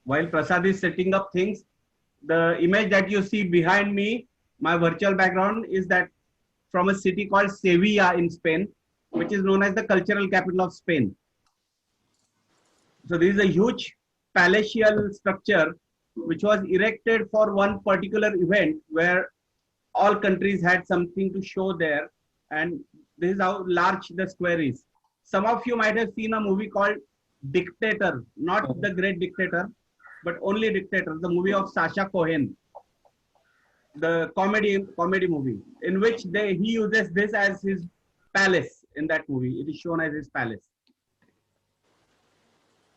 While Prasad is setting up things, the image that you see behind me, my virtual background, is that from a city called Sevilla in Spain, which is known as the cultural capital of Spain. So this is a huge palatial structure which was erected for one particular event where all countries had something to show there, and this is how large the square is. Some of you might have seen a movie called Dictator, not The Great Dictator, but only Dictator, the movie of Sacha Cohen, the comedy movie, in which he uses this as his palace. In that movie, it is shown as his palace.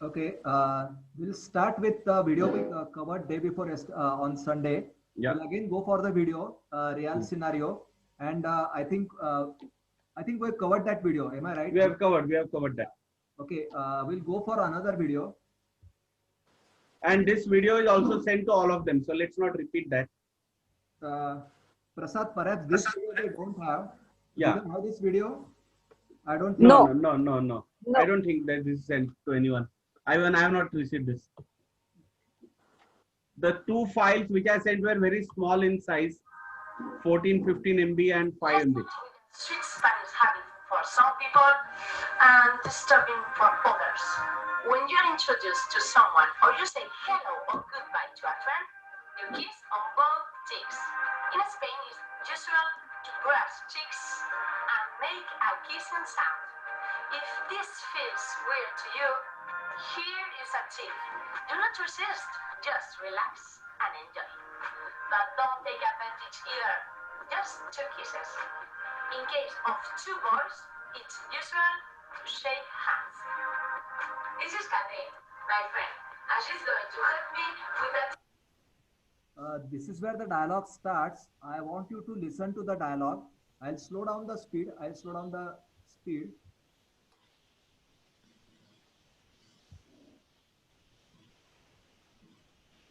Okay, we'll start with the video we covered day before on Sunday. Yeah. We'll again go for the video, real scenario, and I think we've covered that video. Am I right? We have covered that. Okay, we'll go for another video. And this video is also sent to all of them, so let's not repeat that. Prasad, perhaps this video they don't have. Yeah. Do you have this video? I don't. No. I don't think that this is sent to anyone. I have not received this. The two files which I sent were very small in size, 14, 15 MB and 5 MB. Street Spanish habit for some people and disturbing for others. When you're introduced to someone or you say hello or goodbye to a friend, you kiss on both cheeks. In Spain, it's usual to brush cheeks and make a kissing sound. If this feels weird to you, here is a tip. Do not resist, just relax and enjoy. But don't take advantage either. Just two kisses. In case of two boys, it's usual to shake hands. This is Catherine, my friend, and she's going to help me with that. This is where the dialogue starts. I want you to listen to the dialogue. I'll slow down the speed.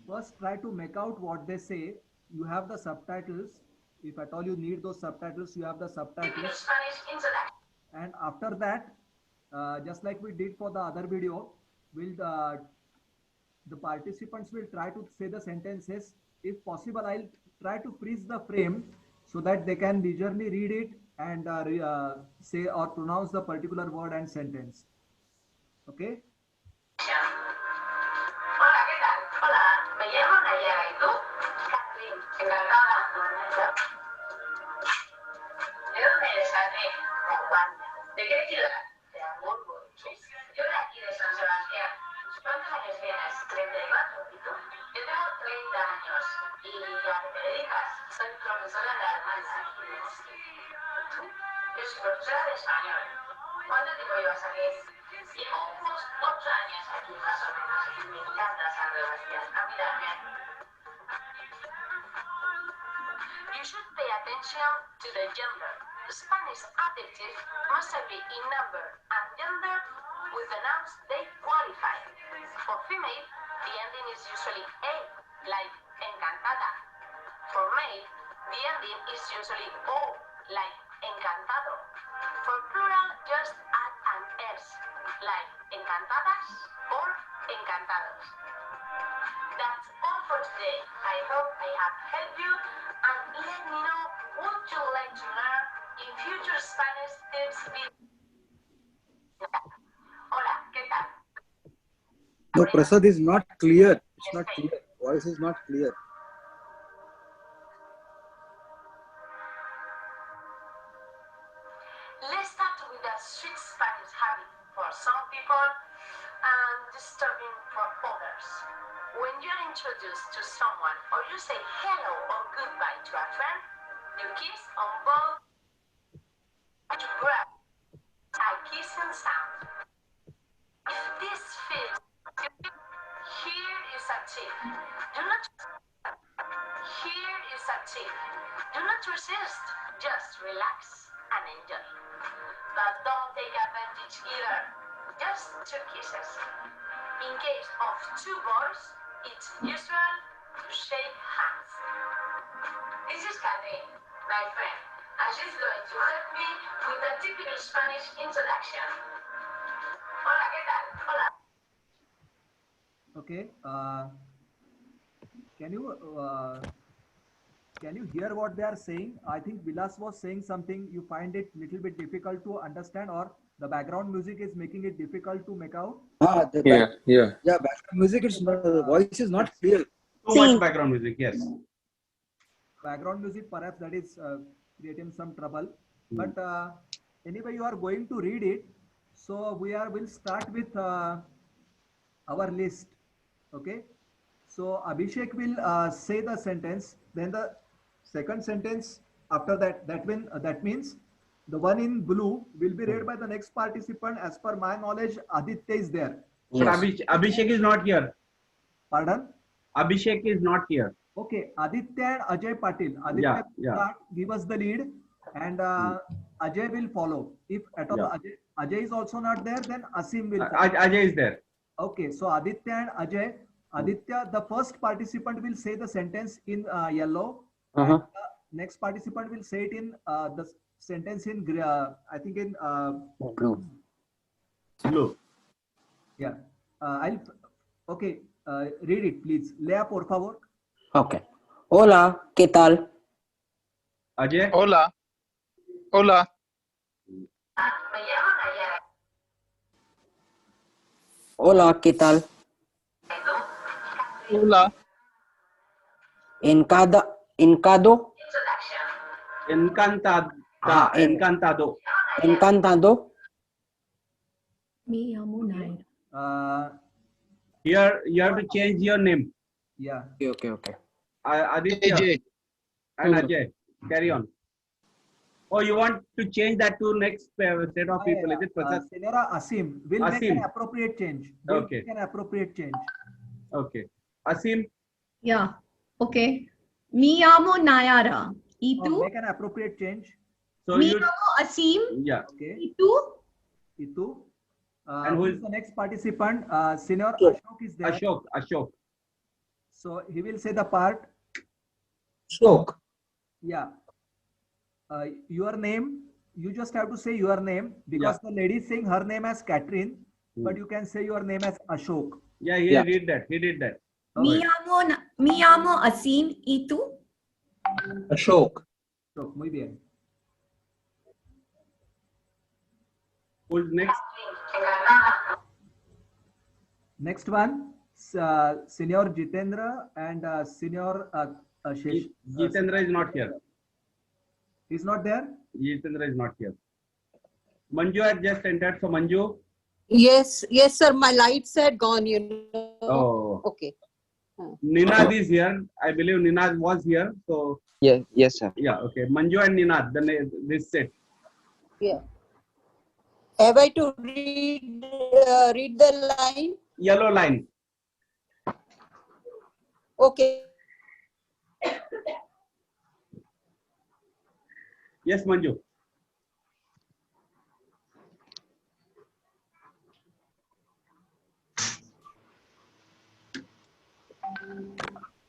First, try to make out what they say. You have the subtitles. If at all you need those subtitles, you have the subtitles. And after that, just like we did for the other video, the participants will try to say the sentences. If possible, I'll try to freeze the frame so that they can leisurely read it and say or pronounce the particular word and sentence. Okay? Hola, ¿qué tal? Hola, me llamo Nayara, ¿y tú? Catherine, encantada. ¿De dónde eres, Catherine? De Aguanta. ¿De qué ciudad? De Hamburgo. Yo de aquí, de San Sebastián. ¿Cuántos años tienes? 34. ¿Y tú? Yo tengo 30 años. ¿Y a qué te dedicas? Soy profesora de alemán. ¿Tú? Yo soy profesora de español. ¿Cuánto tiempo llevas aquí? Llevo unos 8 años aquí, más o menos. Me encanta San Sebastián. A mí también. You should pay attention to the gender. The Spanish adjective must be in number and gender with the nouns they qualify. For female, the ending is usually a, like encantada. For male, the ending is usually o, like encantado. For plural, just add an s, like encantadas or encantados. That's all for today. I hope I have helped you, and let me know what you'd like to learn in future Spanish tips videos. Hola, ¿qué tal? No, Prasad is not clear. It's not clear. Voice is not clear. Let's start with a sweet Spanish habit for some people and disturbing for others. When you're introduced to someone or you say hello or goodbye to a friend, you kiss on both to grab a kissing sound. If this feels, here is a tip. Here is a tip. Do not resist, just relax and enjoy. But don't take advantage either. Just two kisses. In case of two boys, it's usual to shake hands. This is Catherine, my friend, and she's going to help me with a typical Spanish introduction. Hola, ¿qué tal? Hola. Okay. Can you hear what they are saying? I think Vilas was saying something. You find it little bit difficult to understand, or the background music is making it difficult to make out. The Yeah, yeah. yeah, background music is not, the voice is not clear. Too much background music, yes. Background music, perhaps that is creating some trouble. But anyway, you are going to read it. So we'll start with our list. Okay. So Abhishek will say the sentence. Then the second sentence after that means the one in blue will be read by the next participant. As per my knowledge, Aditya is there. But Abhishek is not here. Pardon? Abhishek is not here. Okay, Aditya and Ajay Patil. Aditya Yeah. start, give us the lead, and Ajay will follow. If at all Ajay is also not there, then Asim will follow. Ajay is there. Okay, so Aditya and Ajay. Aditya, the first participant will say the sentence in yellow. And the next participant will say it in the sentence in I think in Blue. Blue. yeah. Okay. Read it, please. Lea, por favor. Ok. Hola, ¿qué tal? Ajay. Hola. Hola. Hola, ¿qué tal? Hola. Encantado. Encantado. Ah, Encantado. Encantado. Me llamo Nair. Here you have to change your name. Yeah. Okay. Aditya AJ. and Ajay. Carry on. Oh, you want to change that to next set of people? Is it Prasad? Senora Asim will make Asim. an appropriate change. Okay. Make an appropriate change. Okay. Asim. Yeah. Okay. Me llamo Nayara. ¿Y tú? Make an appropriate change. So Me you. llamo Asim. Yeah. Okay. ¿Y tú? Itu. And who is- the next participant? Senior Ashok is there. Ashok. So he will say the part. Ashok. Yeah. Your name. You just have to say your name because the lady is saying her name as Catherine, but you can say your name as Ashok. Yeah, he Yeah. did that. He did that. Me llamo Asim. ¿Y tú? Ashok. Ashok, muy bien. Who's next? Next one, Senior Jitendra and Senior Shesh. Jitendra is not here. He's not there. Jitendra is not here. Manju had just entered. So Manju. Yes, sir. My lights had gone, you know. Oh. Okay. Ninad is here. I believe Ninad was here. So Yes, sir. yeah. Okay. Manju and Ninad. This set. Yeah. Have I to read the line? Yellow line. Okay. Yes, Manju.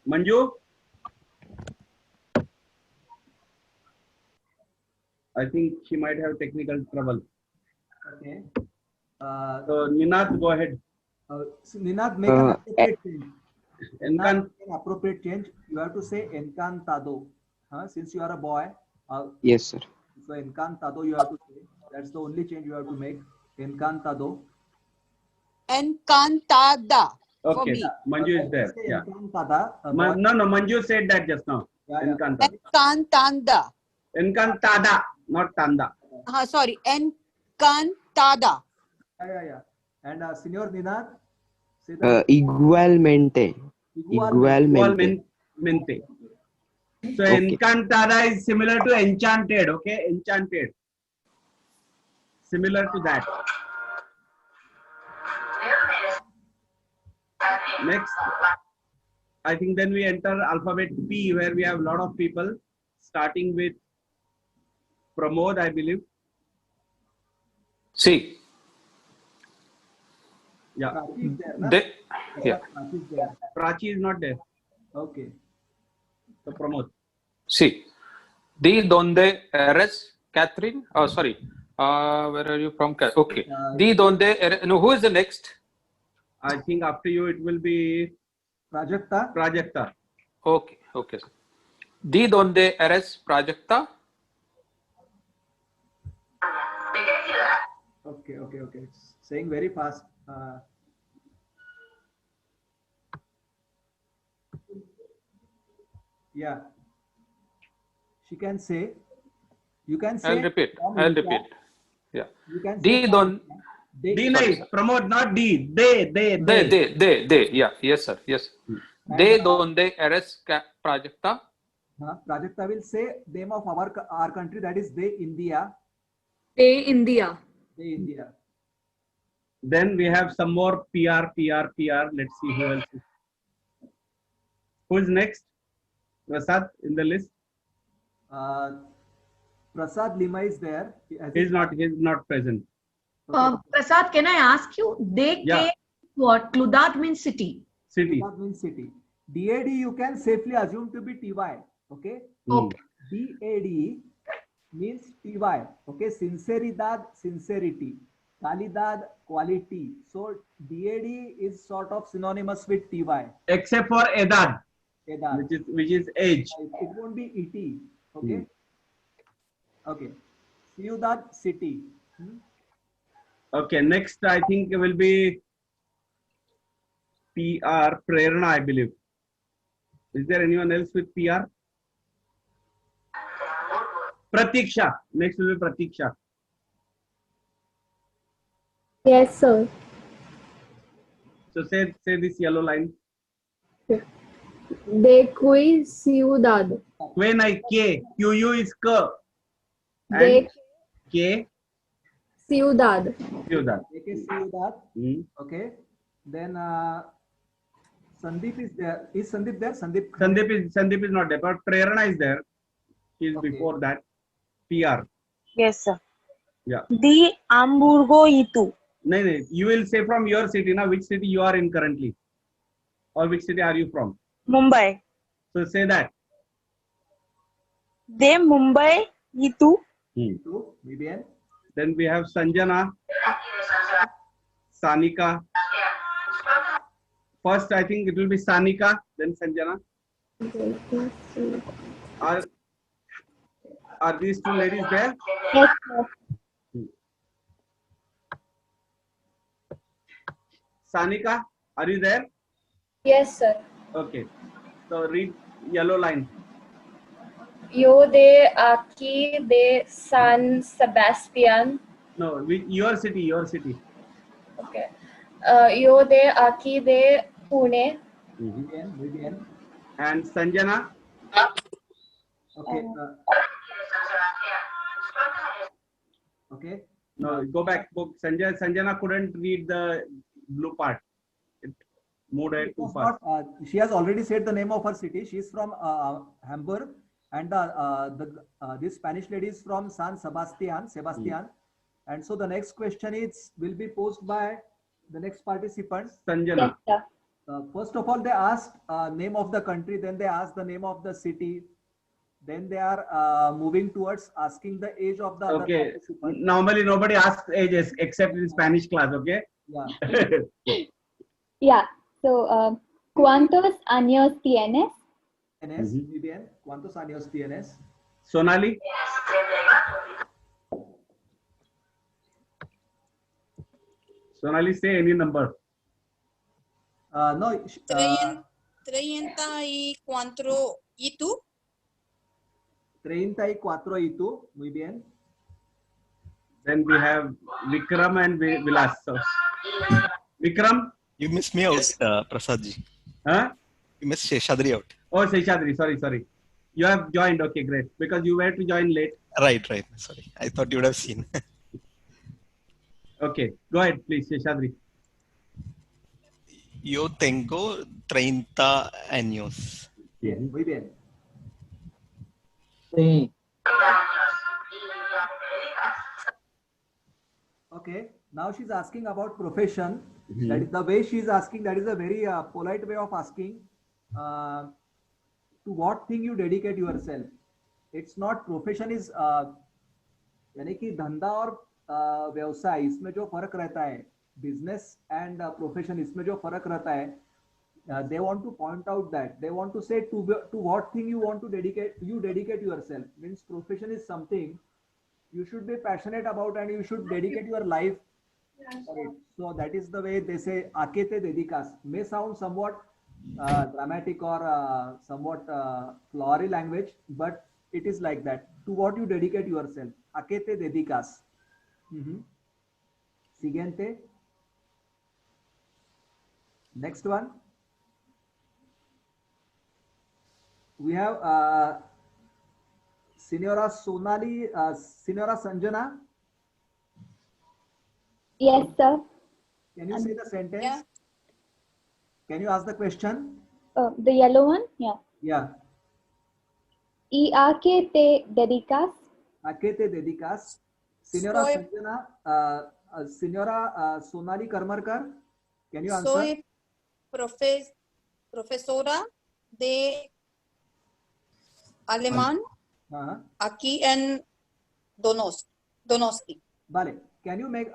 Manju. I think she might have technical trouble. Okay. So Ninad, go ahead. So Ninad, make an appropriate change. Encan. Make an appropriate change. You have to say encantado. Since you are a boy. Yes, sir. So encantado you have to say. That's the only change you have to make. Encantado. Encantada. For Okay. me. Manju is there. Say Yeah. Encantada. No, Manju said that just now. Yeah, yeah. Encantada. Encantanda. Encantada, not Tanda. Sorry. Encantada. Yeah. And Senior Ninad. Say Igualmente. Igualmente. Igualmente. So Okay. Encantada is similar to enchanted, okay? Enchanted. Similar to that. Next, I think then we enter alphabet P where we have a lot of people starting with Pramod, I believe. Sí. Yeah. Prachi is there, na? Yeah. Prachi is there. Prachi is not there. Okay. So Pramod. Sí. ¿De dónde eres, Catherine? Oh, sorry. Where are you from? Okay. ¿De dónde eres? No, who is the next? I think after you it will be Prajakta. Prajakta. Okay, okay, sir. Di donde eres, Prajakta? Okay. It's saying very fast. Yeah. She can say. You can say. I'll repeat. from I'll India. repeat. Yeah. You can say. Di from don. India. They. D Sorry, nahi, sir. promote, not D. They. Yeah. Yes, sir. Yes. De donde eres, Prajakta? Prajakta will say name of our country, that is they India. They India. They India. Then we have some more PR. Let's see who else. Who's next? Prasad in the list. Prasad Lima is there. He's not present. Prasad, can I ask you? They Yeah. came what? Cludad means city. City. That means city. DAD you can safely assume to be TY. Okay. Okay. DAD means TY. Okay. Sinceridad, sincerity. Qualidad, quality. So DAD is sort of synonymous with TY. Except for Edad, Edad. which is age. It won't be ET. Okay. Okay. Ciudad, city. Okay, next I think it will be PR, Prerna, I believe. Is there anyone else with PR? Pratiksha. Next will be Pratiksha. Yes, sir. So say this yellow line. De cui ciudad. When I K, QU is K. De And K, ciudad. Ciudad. Ciudad. Okay. Then Sandeep is there. Is Sandeep there? Sandeep is not there, but Prerna is there. He is Okay. before that. PR. Yes, sir. Yeah. Di Hamburgo itu. No. You will say from your city now, which city you are in currently, or which city are you from? Mumbai. So say that. De Mumbai itu. Vivian. Then we have Sanjana, Sanika. First, I think it will be Sanika, then Sanjana. Are these two ladies there? Yes, sir. Sanika, are you there? Yes, sir. Okay. So read yellow line. Yo de aquí de San Sebastián. No, your city. Okay. Yo de aquí de Pune. Vivian. And Sanjana. Okay. Okay. No, go back. Sanjana couldn't read the blue part. It moved ahead too fast. She has already said the name of her city. She is from Hamburg, and this Spanish lady is from San Sebastian. And so the next question will be posed by the next participant. Sanjana. Yes, First of all, they asked name of the country, then they asked the name of the city, then they are moving towards asking the age of the other Okay. participant. Normally nobody asks ages except in Spanish class. Okay. Yeah. Yeah. So, ¿cuántos años tienes? TNS, Vivian, ¿cuántos años tienes? Sonali. Sonali, say any number. No. 34 y tú? 34 y tú, muy bien. Then we have Vikram and Vilas. So, Vikram. You missed me out, Prasadji. Huh? You missed Sheshadri out. Oh, Seshadri. Sorry. You have joined. Okay, great. Because you were to join late. Right. Sorry. I thought you would have seen. Okay. Go ahead, please, Seshadri. Yo tengo 30 años. Bien, muy bien. Sí. Okay. Now she's asking about profession. That is the way she is asking. That is a very polite way of asking. To what thing you dedicate yourself? It's not profession is यानी कि धंधा और व्यवसाय इसमें जो फर्क रहता है business and profession इसमें जो फर्क रहता है, they want to point out that they want to say to what thing you want to dedicate yourself. Means profession is something you should be passionate about and you should dedicate your life for it. So that is the way they say "a qué te dedicas." May sound somewhat dramatic or somewhat flowery language, but it is like that. To what you dedicate yourself. ¿A qué te dedicas? Siguiente. Next one. We have Senora Sonali, Senora Sanjana. Yes, sir. Can you say the sentence? Yeah. Can you ask the question? The yellow one? Yeah. Yeah. ¿Y a qué te dedicas? ¿A qué te dedicas? Senora Sanjana, Senora Sonali Karmarkar, can you answer? Soy profesora de alemán aquí en Donosti. Vale. Can you make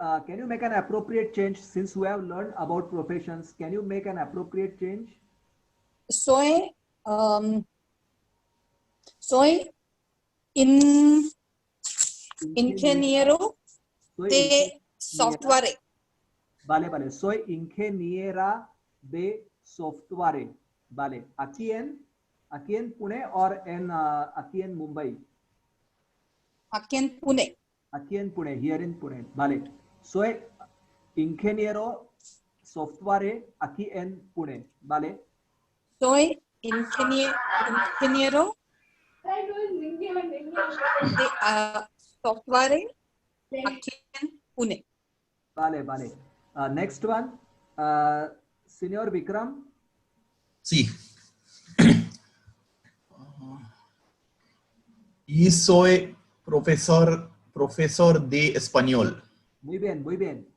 an appropriate change since we have learned about professions? Can you make an appropriate change? Soy ingeniero de software. Vale, vale. Soy ingeniera de software. Vale. Aquí en Pune or aquí en Mumbai? Aquí en Pune. Aquí en Pune, here in Pune. Vale. Soy ingeniero software aquí en Pune. Vale. Soy ingeniero de software aquí en Pune. Vale, vale. Next one. Señor Vikram. Sí. Y soy profesor de español. Muy bien, muy bien.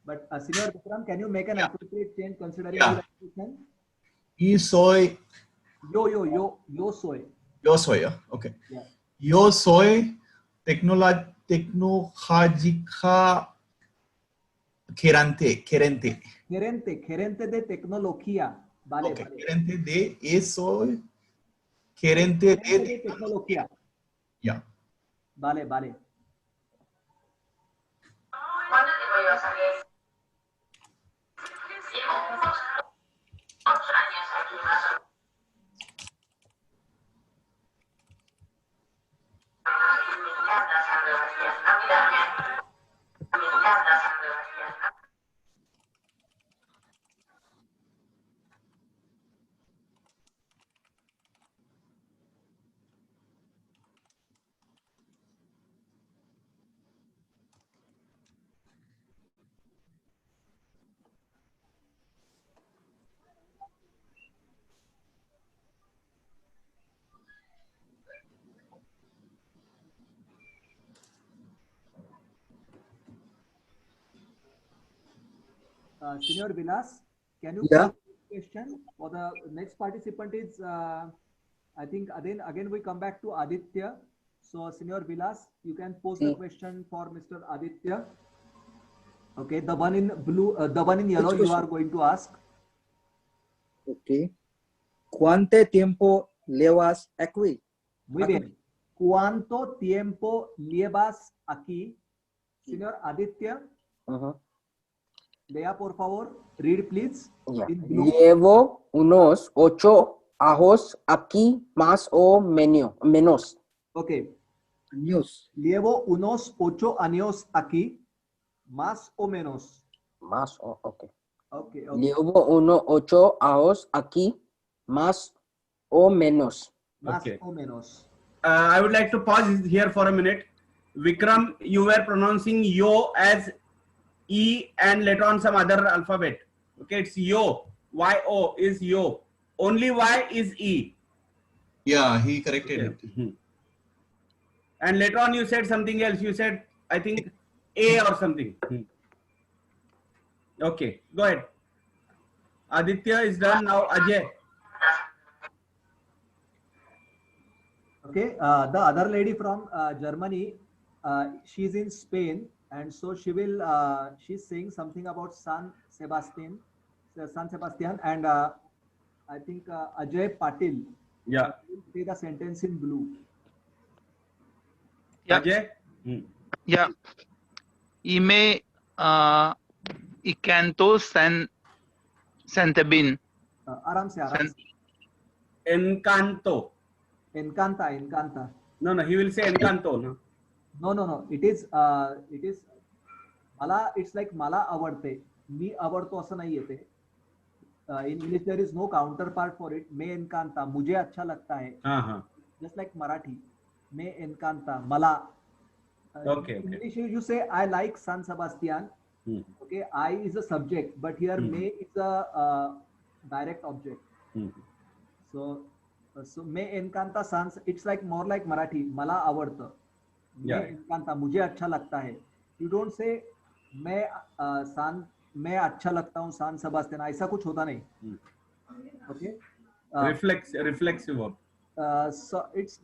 But Señor Vikram, can you make an appropriate change considering Yeah. the situation? Y soy. Yo soy. Yo soy, okay. Yeah. Yo soy tecnológica gerente. Gerente de tecnología. Vale, Okay. vale. Gerente de eso. Gerente de tecnología. Ya. Vale, vale. Senor Vilas, can you Yeah. pose the question for the next participant is I think again we come back to Aditya. So Senor Vilas, you can pose the question for Mr. Aditya. Okay, the one in blue, the one in yellow you are going to ask. Okay. ¿Cuánto tiempo llevas aquí? Muy bien. ¿Cuánto tiempo llevas aquí? Señor Aditya. Lea, por favor. Read, please. Yeah. In blue. Llevo unos 8 años aquí, más o menos. Okay. Años. Llevo unos 8 años aquí, más o menos. Más o, okay. Okay, okay. Llevo unos 8 años aquí, más o menos. Más Okay. o menos. I would like to pause here for a minute. Vikram, you were pronouncing yo as E and later on some other alphabet. Okay, it's yo. Y-O is yo. Only Y is E. Yeah, he corrected it. And later on you said something else. You said, I think, A or something. Okay, go ahead. Aditya is done. Now Ajay. Okay, the other lady from Germany, she's in Spain. and so she will. She's saying something about San Sebastian, and I think Ajay Patil. Yeah. Will say the sentence in blue. Yeah. Ajay? Yeah. Ime icanto santabin. आराम से आराम से. Encanto. Encanta. No, he will say encanto. No. It is मला. It's like मला आवडते. मी आवडतो असं नाही येते. In English there is no counterpart for it. Me encanta. मुझे अच्छा लगता है. Just like Marathi. Me encanta. मला. Okay. In English you say I like San Sebastian. Okay, I is a subject, but here me is a direct object. So me encanta San. It's like more like Marathi. मला आवडतं. Me encanta. मुझे अच्छा लगता है. You don't say मैं अच्छा लगता हूँ San Sebastian. ऐसा कुछ होता नहीं. Okay. Reflexive verb. So it's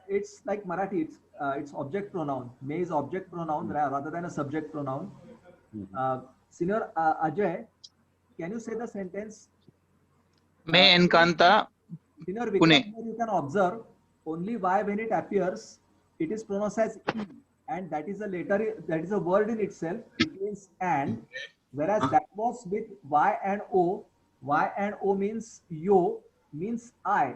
it's like Marathi. It's object pronoun. Me is object pronoun rather than a subject pronoun. Senior Ajay, can you say the sentence? Me encanta Senior Pune. You can observe only Y when it appears, it is pronounced as E, and that is a letter. That is a word in itself. It means and, whereas that was with Y and O. Y and O means yo, means I.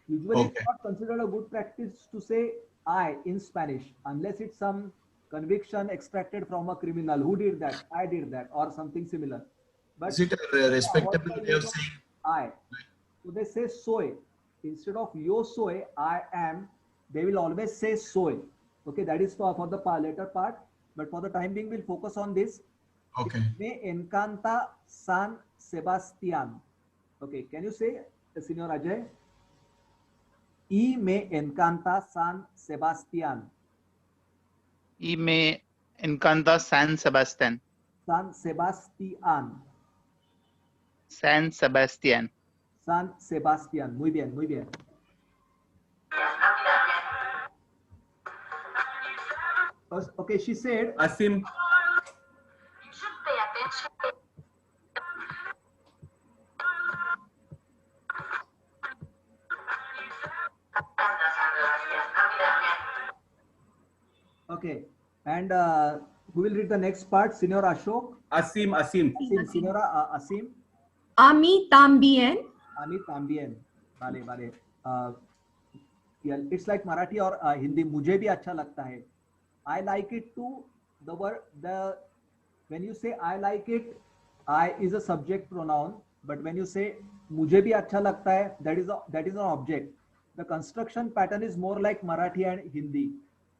Usually, it's not considered a good practice to say I in Spanish unless it's some conviction extracted from a criminal. Who did that? I did that, or something similar. But is it a respectable way of saying I? So they say soy instead of yo soy. I am. They will always say soy. Okay, that is for the later part. But for the time being, we'll focus on this. Okay. Me encanta San Sebastian. Okay, can you say, Senior Ajay? Y me encanta San Sebastian. Y me encanta San Sebastian. San Sebastian. San Sebastian. San Sebastian. Muy bien, muy bien. Okay, she said. Asim. You should pay attention. Okay, and who will read the next part? Senior Ashok? Asim. Senior Asim? A mí también. A mí también. Vale. Yeah, it's like Marathi or Hindi. मुझे भी अच्छा लगता है. I like it too. When you say I like it, I is a subject pronoun. But when you say मुझे भी अच्छा लगता है, that is an object. The construction pattern is more like Marathi and Hindi.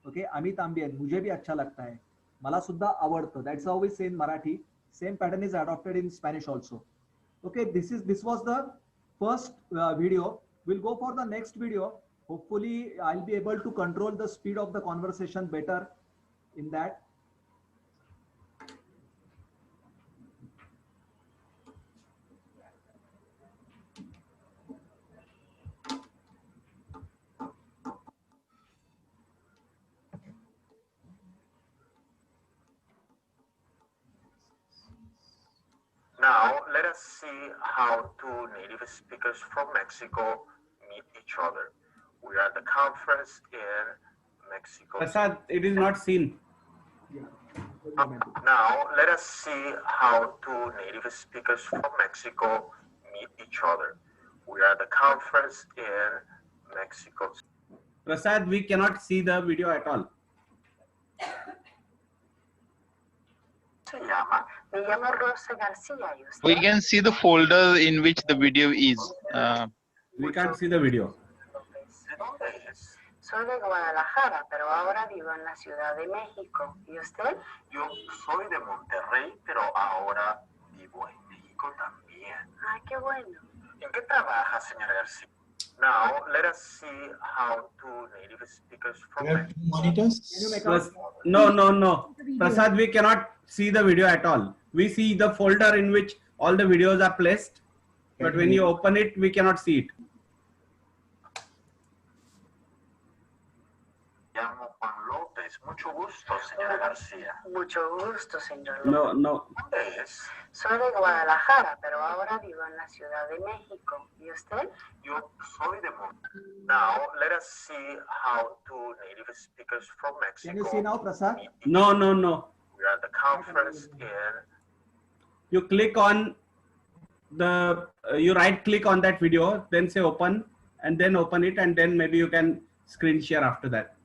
Okay, आम्ही तांबियन. मुझे भी अच्छा लगता है. मला सुद्धा आवडतं. That's how we say in Marathi. Same pattern is adopted in Spanish also. Okay, this was the first video. We'll go for the next video. Hopefully, I'll be able to control the speed of the conversation better in that. Now, let us see how two native speakers from Mexico meet each other. We are at the conference in Mexico. Prasad, it is not seen. Now, let us see how two native speakers from Mexico meet each other. We are at the conference in Mexico. Prasad, we cannot see the video at all. Me llamo Rosa García. ¿Y usted? We can see the folder in which the video is. We can't see the video. ¿De dónde es? Soy de Guadalajara, pero ahora vivo en la Ciudad de México. ¿Y usted? Yo soy de Monterrey, pero ahora vivo en México también. Ay, qué bueno. ¿En qué trabaja, señora García? Now, let us see how two native speakers from you have two monitors? No. Prasad, we cannot see the video at all. We see the folder in which all the videos are placed, but when you open it, we cannot see it. llamo Juan López. López. Mucho gusto, señora García. Mucho gusto, señor No, López. no. ¿Dónde es? Soy de Guadalajara, pero ahora vivo en la Ciudad de México. ¿Y usted? Yo soy de Monterrey. Now, let us see how two native speakers from Mexico. Can you see now, Prasad? No, no, no. We are at the conference in. You click on the, you right click on that video, then say open, and then open it, and then maybe you can screen share after that.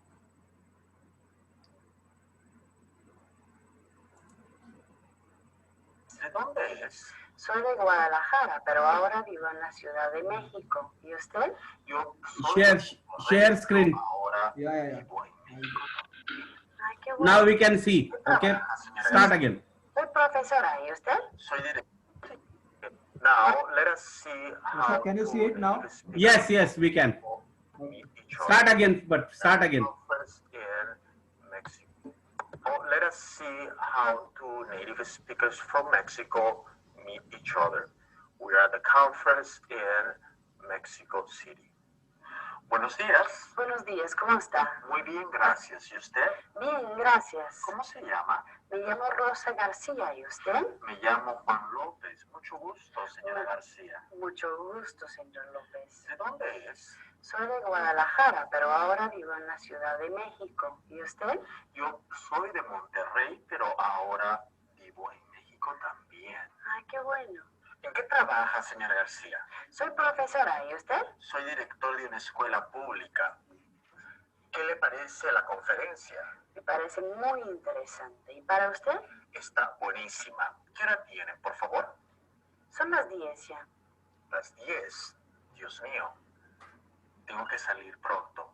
¿De dónde es? Soy de Guadalajara, pero ahora vivo en la Ciudad de México. ¿Y usted? Yo Share screen. Ahora Yeah. Ay, qué bueno. Now we can see. Okay, start again. Soy profesora. ¿Y usted? Soy director. Now, let us see how. Can you see it now? Yes, yes, we can. Start again, but start again. In Mexico. Let us see how two native speakers from Mexico meet each other. We are at the conference in Mexico City. Buenos días. Buenos días, ¿cómo está? Muy bien, gracias. ¿Y usted? Bien, gracias. ¿Cómo se llama? Me llamo Rosa García. ¿Y usted? Me llamo Juan López. Mucho gusto, señora García. Mucho gusto, señor López. ¿De dónde es? Soy de Guadalajara, pero ahora vivo en la Ciudad de México. ¿Y usted? Yo soy de Monterrey, pero ahora vivo en México también. Ay, qué bueno. ¿En qué trabaja, señora García? Soy profesora. ¿Y usted? Soy director de una escuela pública. ¿Qué le parece la conferencia? Me parece muy interesante. ¿Y para usted? Está buenísima. ¿Qué hora tiene, por favor? Son las 10 ya. Las 10. Dios mío. Tengo que salir pronto.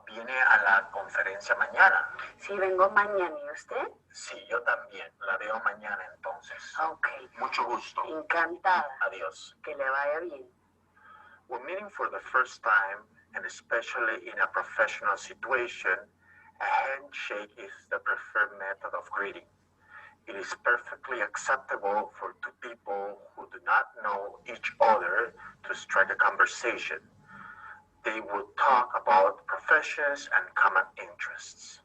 ¿Viene a la conferencia mañana? Sí, vengo mañana. ¿Y usted? Sí, yo también. La veo mañana entonces. Ok. Mucho gusto. Encantada. Adiós. Que le vaya bien. When meeting for the first time, and especially in a professional situation, a handshake is the preferred method of greeting. It is perfectly acceptable for two people who do not know each other to strike a conversation. They would talk about professions and common interests.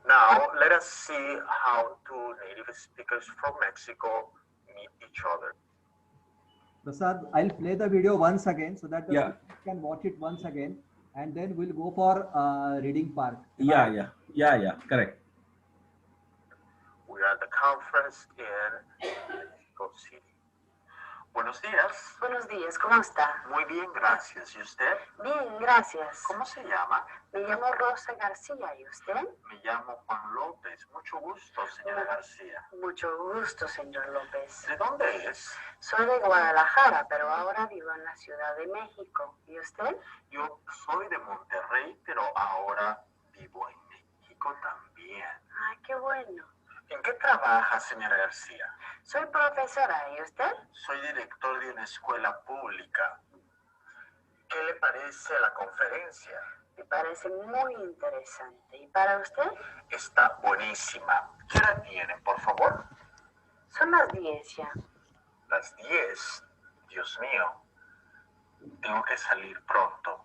Now, let us see how two native speakers from Mexico meet each other. Prasad, I'll play the video once again so that the Yeah. people can watch it once again, and then we'll go for reading part. Yeah, correct. We are at the conference in Mexico City. Buenos días. Buenos días, ¿cómo está? Muy bien, gracias. ¿Y usted? Bien, gracias. ¿Cómo se llama? Me llamo Rosa García. ¿Y usted? Me llamo Juan López. Mucho gusto, señora García. Mucho gusto, señor López. ¿De dónde es? Soy de Guadalajara, pero ahora vivo en la Ciudad de México. ¿Y usted? Yo soy de Monterrey, pero ahora vivo en México también. Ay, qué bueno. ¿En qué trabaja, señora García? Soy profesora. ¿Y usted? Soy director de una escuela pública. ¿Qué le parece la conferencia? Me parece muy interesante. ¿Y para usted? Está buenísima. ¿Qué hora tiene, por favor? Son las 10 ya. Las 10. Dios mío. Tengo que salir pronto.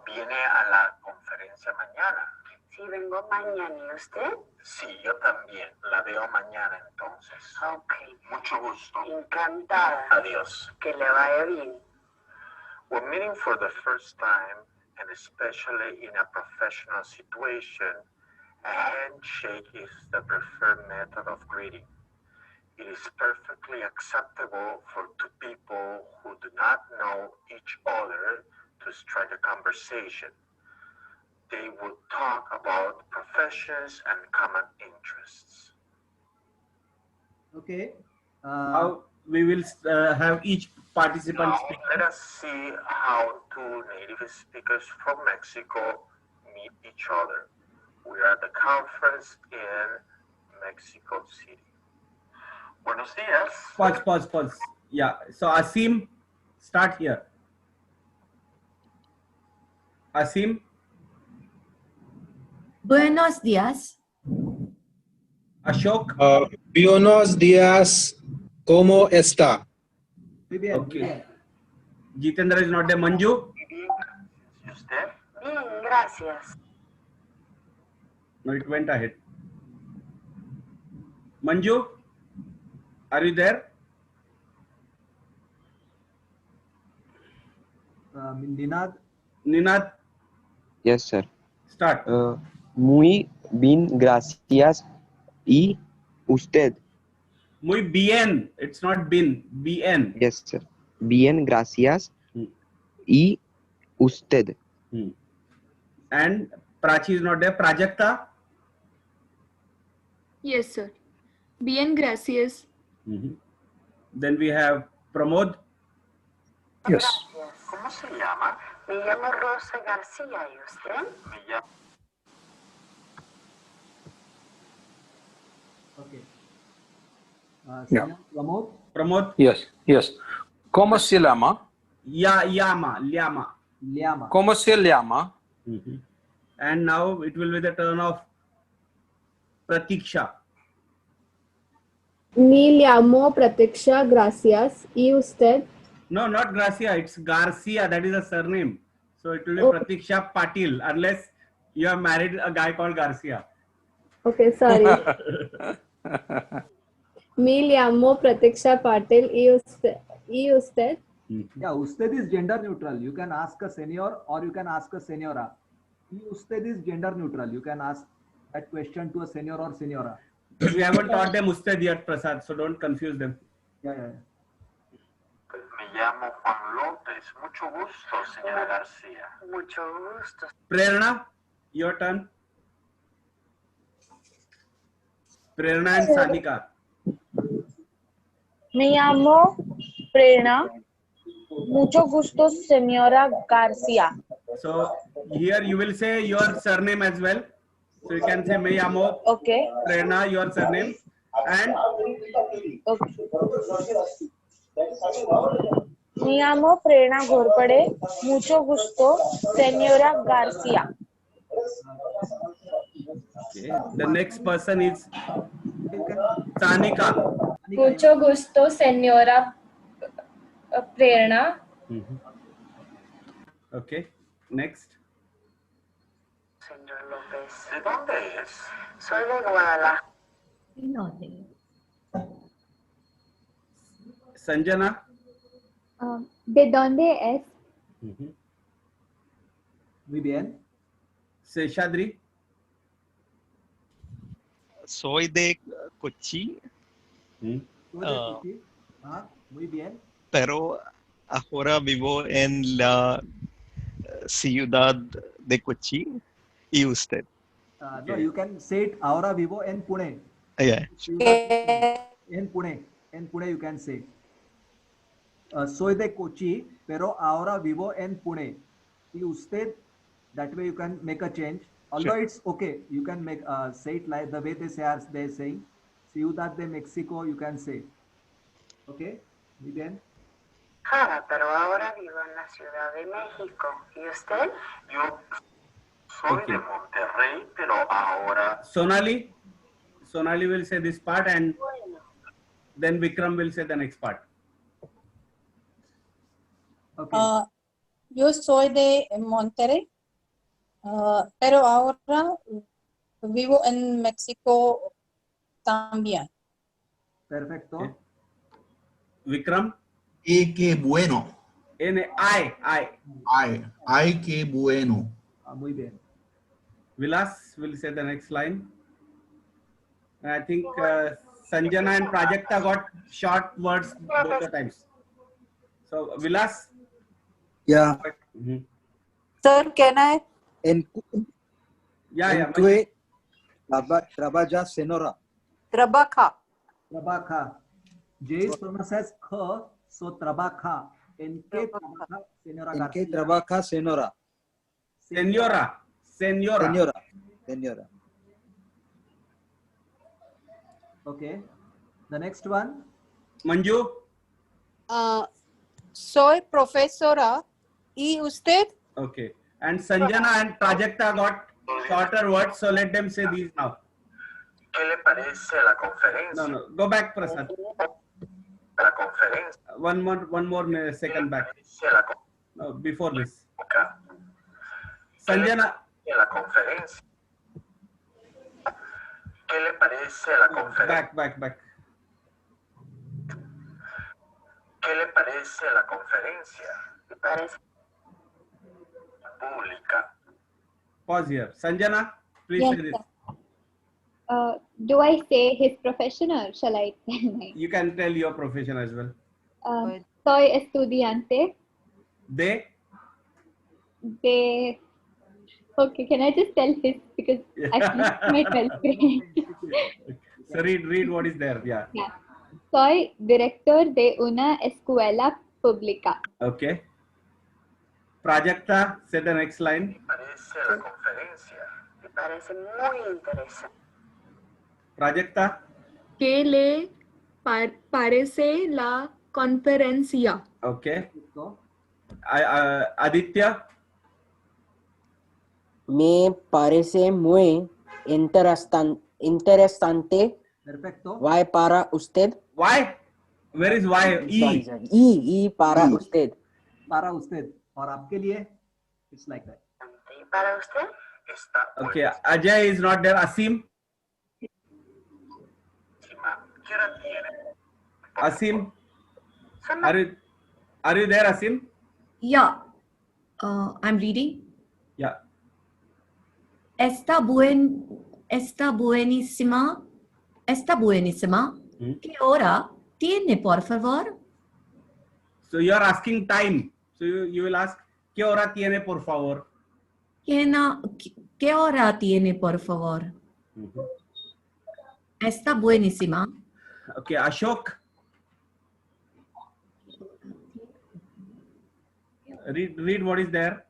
¿Viene a la conferencia mañana? Sí, vengo mañana. ¿Y usted? Sí, yo también. La veo mañana entonces. Ok. Mucho gusto. Encantada. Adiós. Que le vaya bien. When meeting for the first time, and especially in a professional situation, a handshake is the preferred method of greeting. It is perfectly acceptable for two people who do not know each other to strike a conversation. They would talk about professions and common interests. Okay. How we will have each participant Now, speak. let us see how two native speakers from Mexico meet each other. We are at the conference in Mexico City. Buenos días. Pause. Yeah. So Asim, start here. Asim. Buenos días. Ashok. Buenos días. ¿Cómo está? Muy bien. Okay. Jitendra is not there. Manju. ¿Y usted? Bien, gracias. No, it went ahead. Manju, are you there? Ninad. Ninad, Yes, sir. start. Muy bien, gracias. Y usted? Muy bien. It's not bin. Bien. Yes, sir. Bien, gracias. Y usted? And Prachi is not there. Prajakta. Yes, sir. Bien, gracias. Then we have Pramod. Yes. ¿Cómo se llama? Me llamo Rosa García. ¿Y usted? Me llamo. Okay. Yeah. Pramod. Pramod. Yes, yes. ¿Cómo se llama? Llama. Llama. ¿Cómo se llama? And now it will be the turn of Pratiksha. Me llamo Pratiksha, gracias. ¿Y usted? No, not Gracia. It's Garcia. That is a surname. So it will be Oh. Pratiksha Patil, unless you have married a guy called Garcia. Okay, sorry. Me llamo Pratiksha Patil. ¿Y usted? Yeah, usted is gender neutral. You can ask a senior or you can ask a seniora. Usted is gender neutral. You can ask that question to a senior or seniora. We haven't taught them usted yet, Prasad, so don't confuse them. Yeah. Me llamo Juan López. Mucho gusto, señora García. Mucho gusto. Prerna, your turn. Prerna and Sanika. Me llamo Prerna. Mucho gusto, señora García. So here you will say your surname as well. So you can say Me llamo Okay. Prerna, your surname. And Me llamo Prerna Ghorpade. Mucho gusto, señora García. okay, the next person is Sanika. Mucho gusto, señora Prerna. Okay, next. Señor López. ¿De dónde es? Soy de Guadalajara. Sanjana. ¿De dónde es? Muy bien. Seshadri. Soy de Kochi, Muy bien. pero ahora vivo en la ciudad de Kochi. ¿Y usted? No, you can say it. Ahora vivo en Pune. Yeah. En Pune. En Pune you can say. Soy de Kochi, pero ahora vivo en Pune. Y usted, that way you can make a change. Although it's okay, you can make say it like the way they are saying. Ciudad de Mexico, you can say. Okay, muy bien. Pero ahora vivo en la Ciudad de México. ¿Y usted? Yo soy de Monterrey, pero ahora. Sonali. Sonali will say this part and then Vikram will say the next part. Okay. Yo soy de Monterrey, pero ahora vivo en México también. Perfecto. Okay. Vikram. Qué bueno. I. Qué bueno. Muy bien. Vilas will say the next line. And I think Sanjana and Prajakta got short words both the times. So Vilas. Yeah. Sir, can I? Enque trabaja senora. Trabaja. Trabaja. J is pronounced as kh, so trabaja. En que trabaja, señora ¿En qué García? trabaja senora? Senora. Okay. The next one. Manju. Soy profesora. ¿Y usted? Okay. And Sanjana and Prajakta got shorter words, so let them say these now. ¿Qué le parece la conferencia? No. Go back, Prasad. La conferencia. One more second back. No, before this. Sanjana la conferencia? ¿Qué le parece la conferencia? Back. ¿Qué le parece la conferencia? ¿Le parece pública? Pause here. Sanjana, please Yes, say this. Do I say his profession or shall I tell my? You can tell your profession as well. Soy estudiante They? de. Okay, can I just tell his because I finished my 12th grade. So read what is there. Yeah. Yeah. Soy director de una escuela pública. Okay. Prajakta, say the next line. Parece la conferencia. Me parece muy interesante. Prajakta, ¿Qué le parece la conferencia? okay. Aditya, Me parece muy interesante. Perfecto. Why para usted? why? Where is why? Sorry. Y para usted. Para usted और आपके लिए it's like that. ¿Y para usted? Está Okay. Ajay is not there. Asim, ¿Qué hora tiene? Asim, are you there, Asim? Yeah. I'm reading. Yeah. Está buenísima. ¿Qué hora tiene, por favor? So you are asking time. So you will ask, ¿qué hora tiene, por favor? ¿Qué hora tiene, por favor? Está buenísima. Okay. Ashok, read what is there.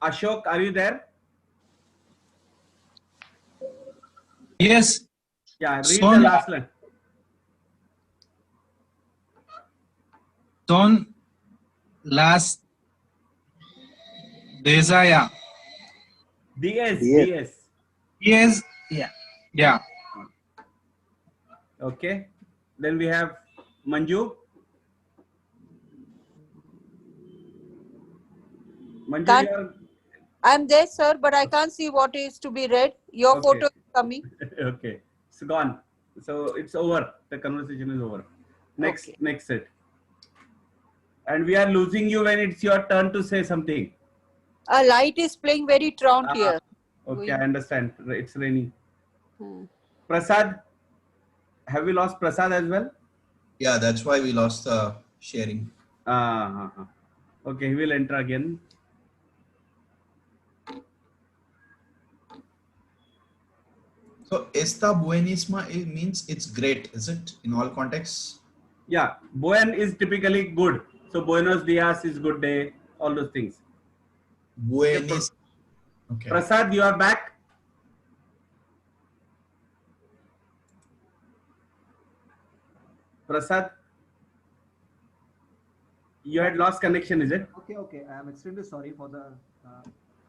Ashok, are you there? Yes. Yeah, read Son- the last line. Son las desaya. DS. Yes. Yeah. Okay. Then we have Manju. Manju, Can't- you are I'm there, sir, but I can't see what is to be read. Your Okay. photo is coming. okay. It's gone. So it's over. The conversation is over. Next set. And we are losing you when it's your turn to say something. A light is playing very round here. Okay, I understand. It's raining. Hmm. Prasad, have we lost Prasad as well? Yeah, that's why we lost the sharing. Okay, he will enter again. So, esta buenísima, it means it's great, is it? In all contexts? Yeah, buen is typically good. So buenos dias is good day. All those things. Buenis. Okay. Prasad, you are back. Prasad, you had lost connection, is it? Okay. I am extremely sorry for the.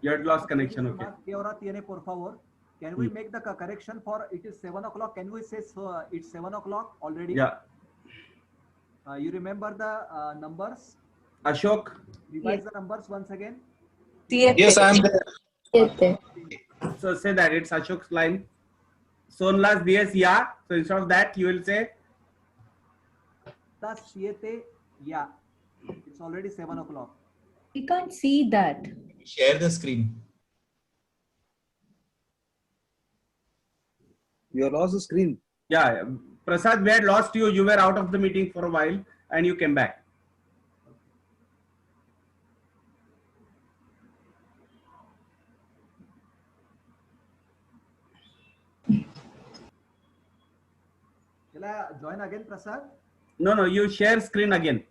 You had lost connection. Okay. ¿Qué hora tiene, por favor? Can we make the correction for it is 7 o'clock? Can we say so, it's 7 o'clock already? Yeah. You remember the numbers? Ashok. Revise the numbers once again. Yes, I am there. So say that it's Ashok's line. Son las 10 ya. So instead of that, you will say. Las 7 ya. It's already 7 o'clock. We can't see that. Share the screen. You have lost the screen. Yeah. Prasad, we had lost you. You were out of the meeting for a while and you came back. Shall I join again, Prasad? No, you share screen again.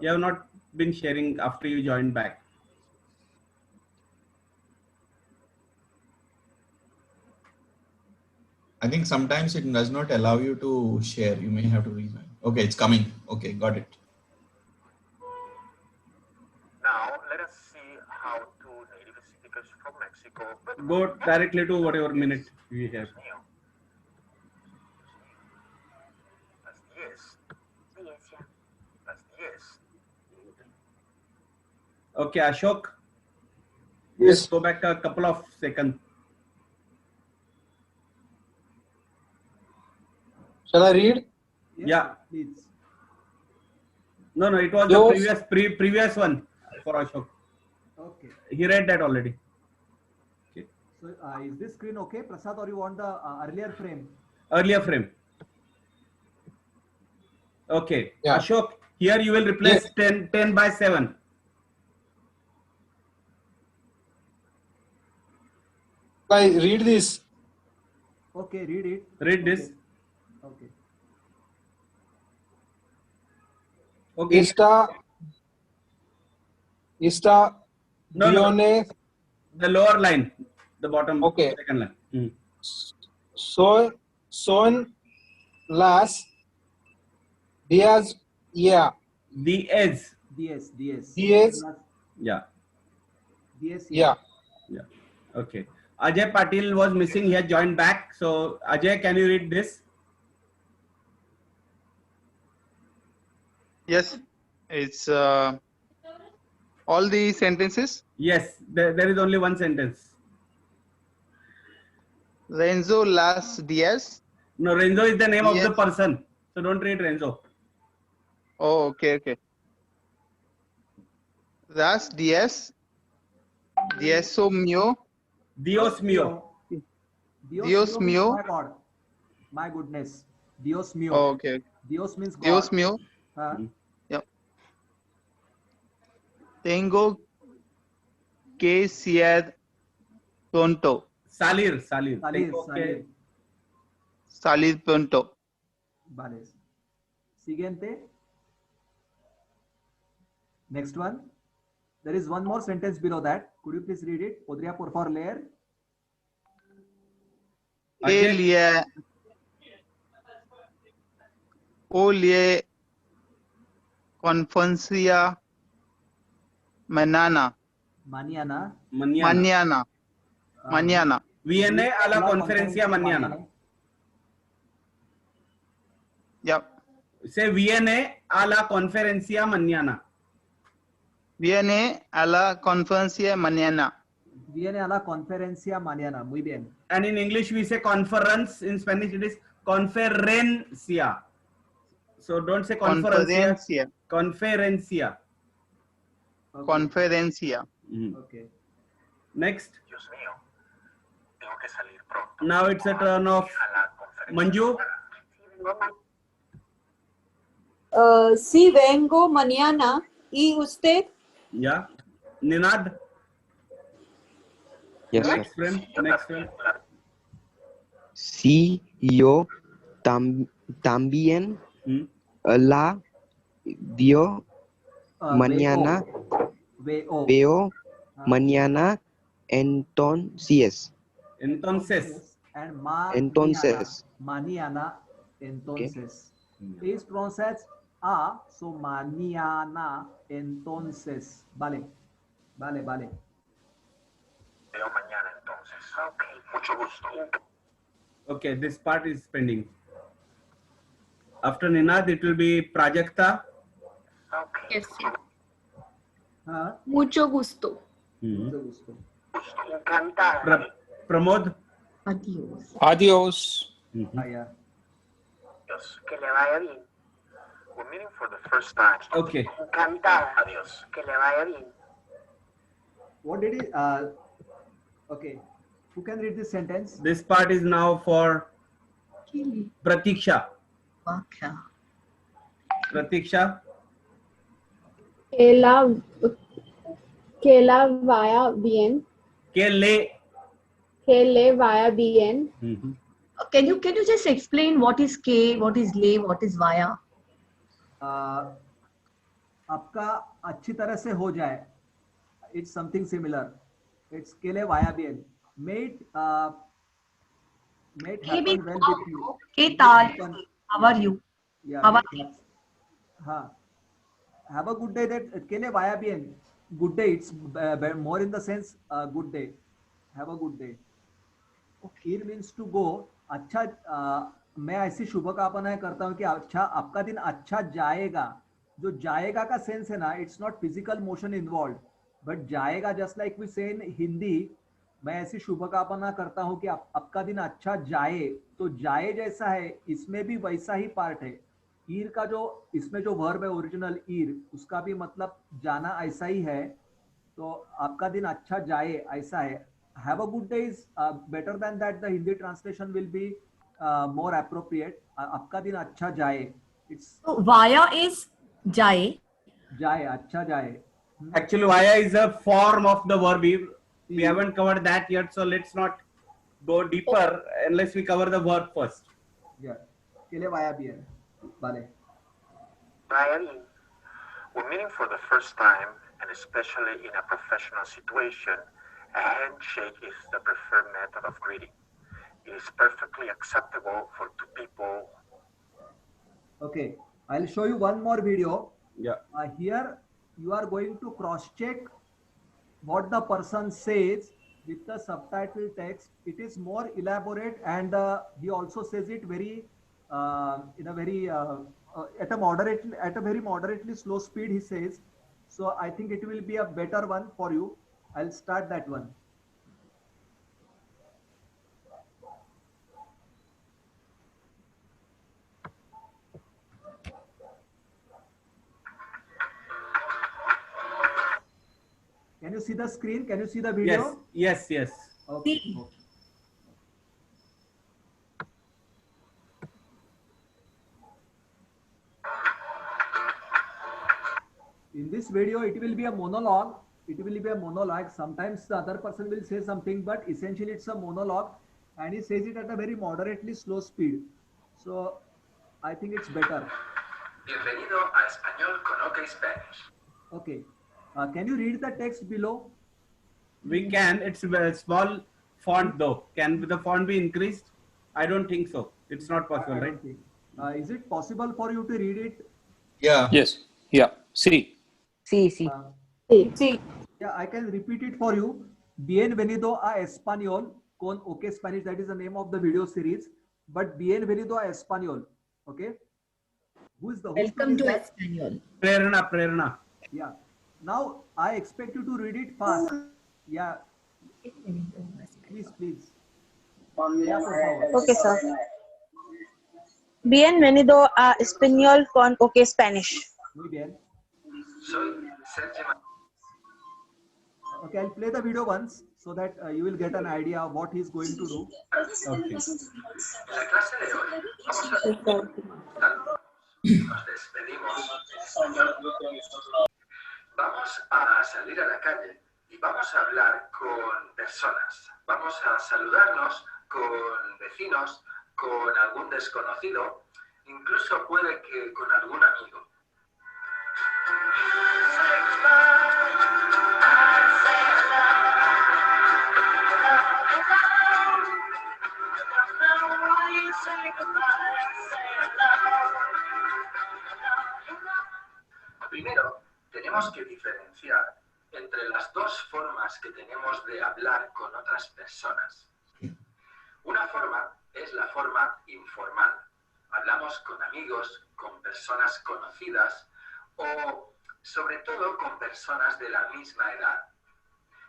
You have not been sharing after you joined back. I think sometimes it does not allow you to share. You may have to rejoin. Okay, it's coming. Okay, got it. Now, let us see how two native speakers from Mexico. Go directly to whatever minute we have. Las 10. Okay, Ashok. Yes. Go back a couple of seconds. Shall I read? Yeah. Please. No, it was Yours- the previous one for Ashok. Okay. He read that already. So is this screen okay, Prasad, or you want the earlier frame? Earlier frame. Okay. Yeah. Ashok, here you will replace 10 by 7. I read this. Okay, read it. Read this. Okay. Okay. Ista No, Dione the lower line, the bottom Okay. second line. Son las días ya. DS. DS. DS. Yeah. DS. Yeah. Yeah. Okay. Ajay Patil was missing. He has joined back. So Ajay, can you read this? Yes, it's all the sentences. Yes. There is only one sentence. Renzo las días. No, Renzo is the name of the Yes. person. So don't read Renzo. Oh, okay. Las días. Dios mío. Dios mío. Dios means mío. My God. My goodness. Dios mío. Oh, okay. Dios means God. Dios mío. Yep. Tengo que ser pronto. Salir. Salir. Salir pronto. Vale. Siguiente. Next one. There is one more sentence below that. Could you please read it? Podría por favor leer. El लिए o लिए conferencia mañana. Mañana. Viene a la conferencia mañana. Yep. Se viene a la conferencia mañana. Viene a la conferencia mañana. Viene a la conferencia mañana. Muy bien. And in English we say conference. In Spanish it is conferencia. So don't say conferencia. Conferencia. Conferencia. Okay. Next. Dios mío, tengo que salir pronto. Now it's a turn of Manju. Si vengo mañana. ¿Y usted? Yeah. Ninad. Yes, sir. Next frame. Next frame. Si yo también la dio mañana veo mañana entonces. Entonces. And Entonces. mañana. Entonces. Is pronounced so mañana. Entonces. Vale. Veo mañana entonces. Okay, mucho gusto. Okay, this part is pending. After Ninad, it will be Prajakta. Yes. Mucho gusto. Pramod. Adios. Adios. Yeah. Dios, que le vaya bien. We're meeting for the first time. Okay. Encantada. Adios. Que le vaya bien. What did he? Okay. Who can read this sentence? This part is now for Pratiksha. Pratiksha. Que la vaya bien. Que le vaya bien. Can you just explain what is K, what is lay, what is via? आपका अच्छी तरह से हो जाए. It's something similar. It's que le vaya bien. May it happen well with you. K Tal, how are you? Yeah. How are you? Have a good day. That que le vaya bien. Good day. It's more in the sense good day. Have a good day. Ir means to go. अच्छा मैं ऐसी शुभकामनाएं करता हूँ कि अच्छा आपका दिन अच्छा जाएगा. जो जाएगा का सेंस है ना, it's not physical motion involve. But जाएगा, just like we say in Hindi, मैं ऐसी शुभकामना करता हूँ कि आपका दिन अच्छा जाए, तो जाए जैसा है इसमें भी वैसा ही पार्ट है. ईर का जो इसमें जो वर्ब है ओरिजिनल ईर, उसका भी मतलब जाना ऐसा ही है. तो आपका दिन अच्छा जाए ऐसा है. Have a good day is better than that. The Hindi translation will be more appropriate. आपका दिन अच्छा जाए. It's So vaya is jaye. जाए, अच्छा जाए. Actually, vaya is a form of the verb. We haven't covered that yet, so let's not go deeper unless we cover the verb first. Yeah. के लिए vaya भी है. Vale. Brian, when meeting for the first time, and especially in a professional situation, a handshake is the preferred method of greeting. It is perfectly acceptable for two people. Okay, I'll show you one more video. Yeah. Here you are going to cross-check what the person says with the subtitle text. It is more elaborate, and he also says it very in a very at a very moderately slow speed. He says, so I think it will be a better one for you. I'll start that one. Can you see the screen? Can you see the video? Yes, yes, yes. Okay. In this video, it will be a monologue. It will be a monologue. Sometimes the other person will say something, but essentially it's a monologue, and he says it at a very moderately slow speed. So I think it's better. Bienvenido a Español con OK Spanish. Okay. Can you read the text below? We can. It's a small font though. Can the font be increased? I don't think so. It's not possible, right? Is it possible for you to read it? Yeah. Yes. Yeah. See. Sí. Yeah, I can repeat it for you. Bienvenido a Español con OK Spanish. That is the name of the video series. But bienvenido a Español. Okay. Who's Welcome to Español. Prerna. Yeah. Now I expect you to read it fast. Yeah. Please. Yeah, por favor. Okay, sir. Bienvenido a Español con OK Spanish. Muy bien. Soy Sergio. Okay, I'll play the video once so that you will get an idea of what he's going to do. Okay. En la clase de hoy nos despedimos en español. Vamos a salir a la calle y vamos a hablar con personas. Vamos a saludarnos con vecinos, con algún desconocido, incluso puede que con algún amigo. Primero, tenemos que diferenciar entre las dos formas que tenemos de hablar con otras personas. Una forma es la forma informal. Hablamos con amigos, con personas conocidas o sobre todo con personas de la misma edad.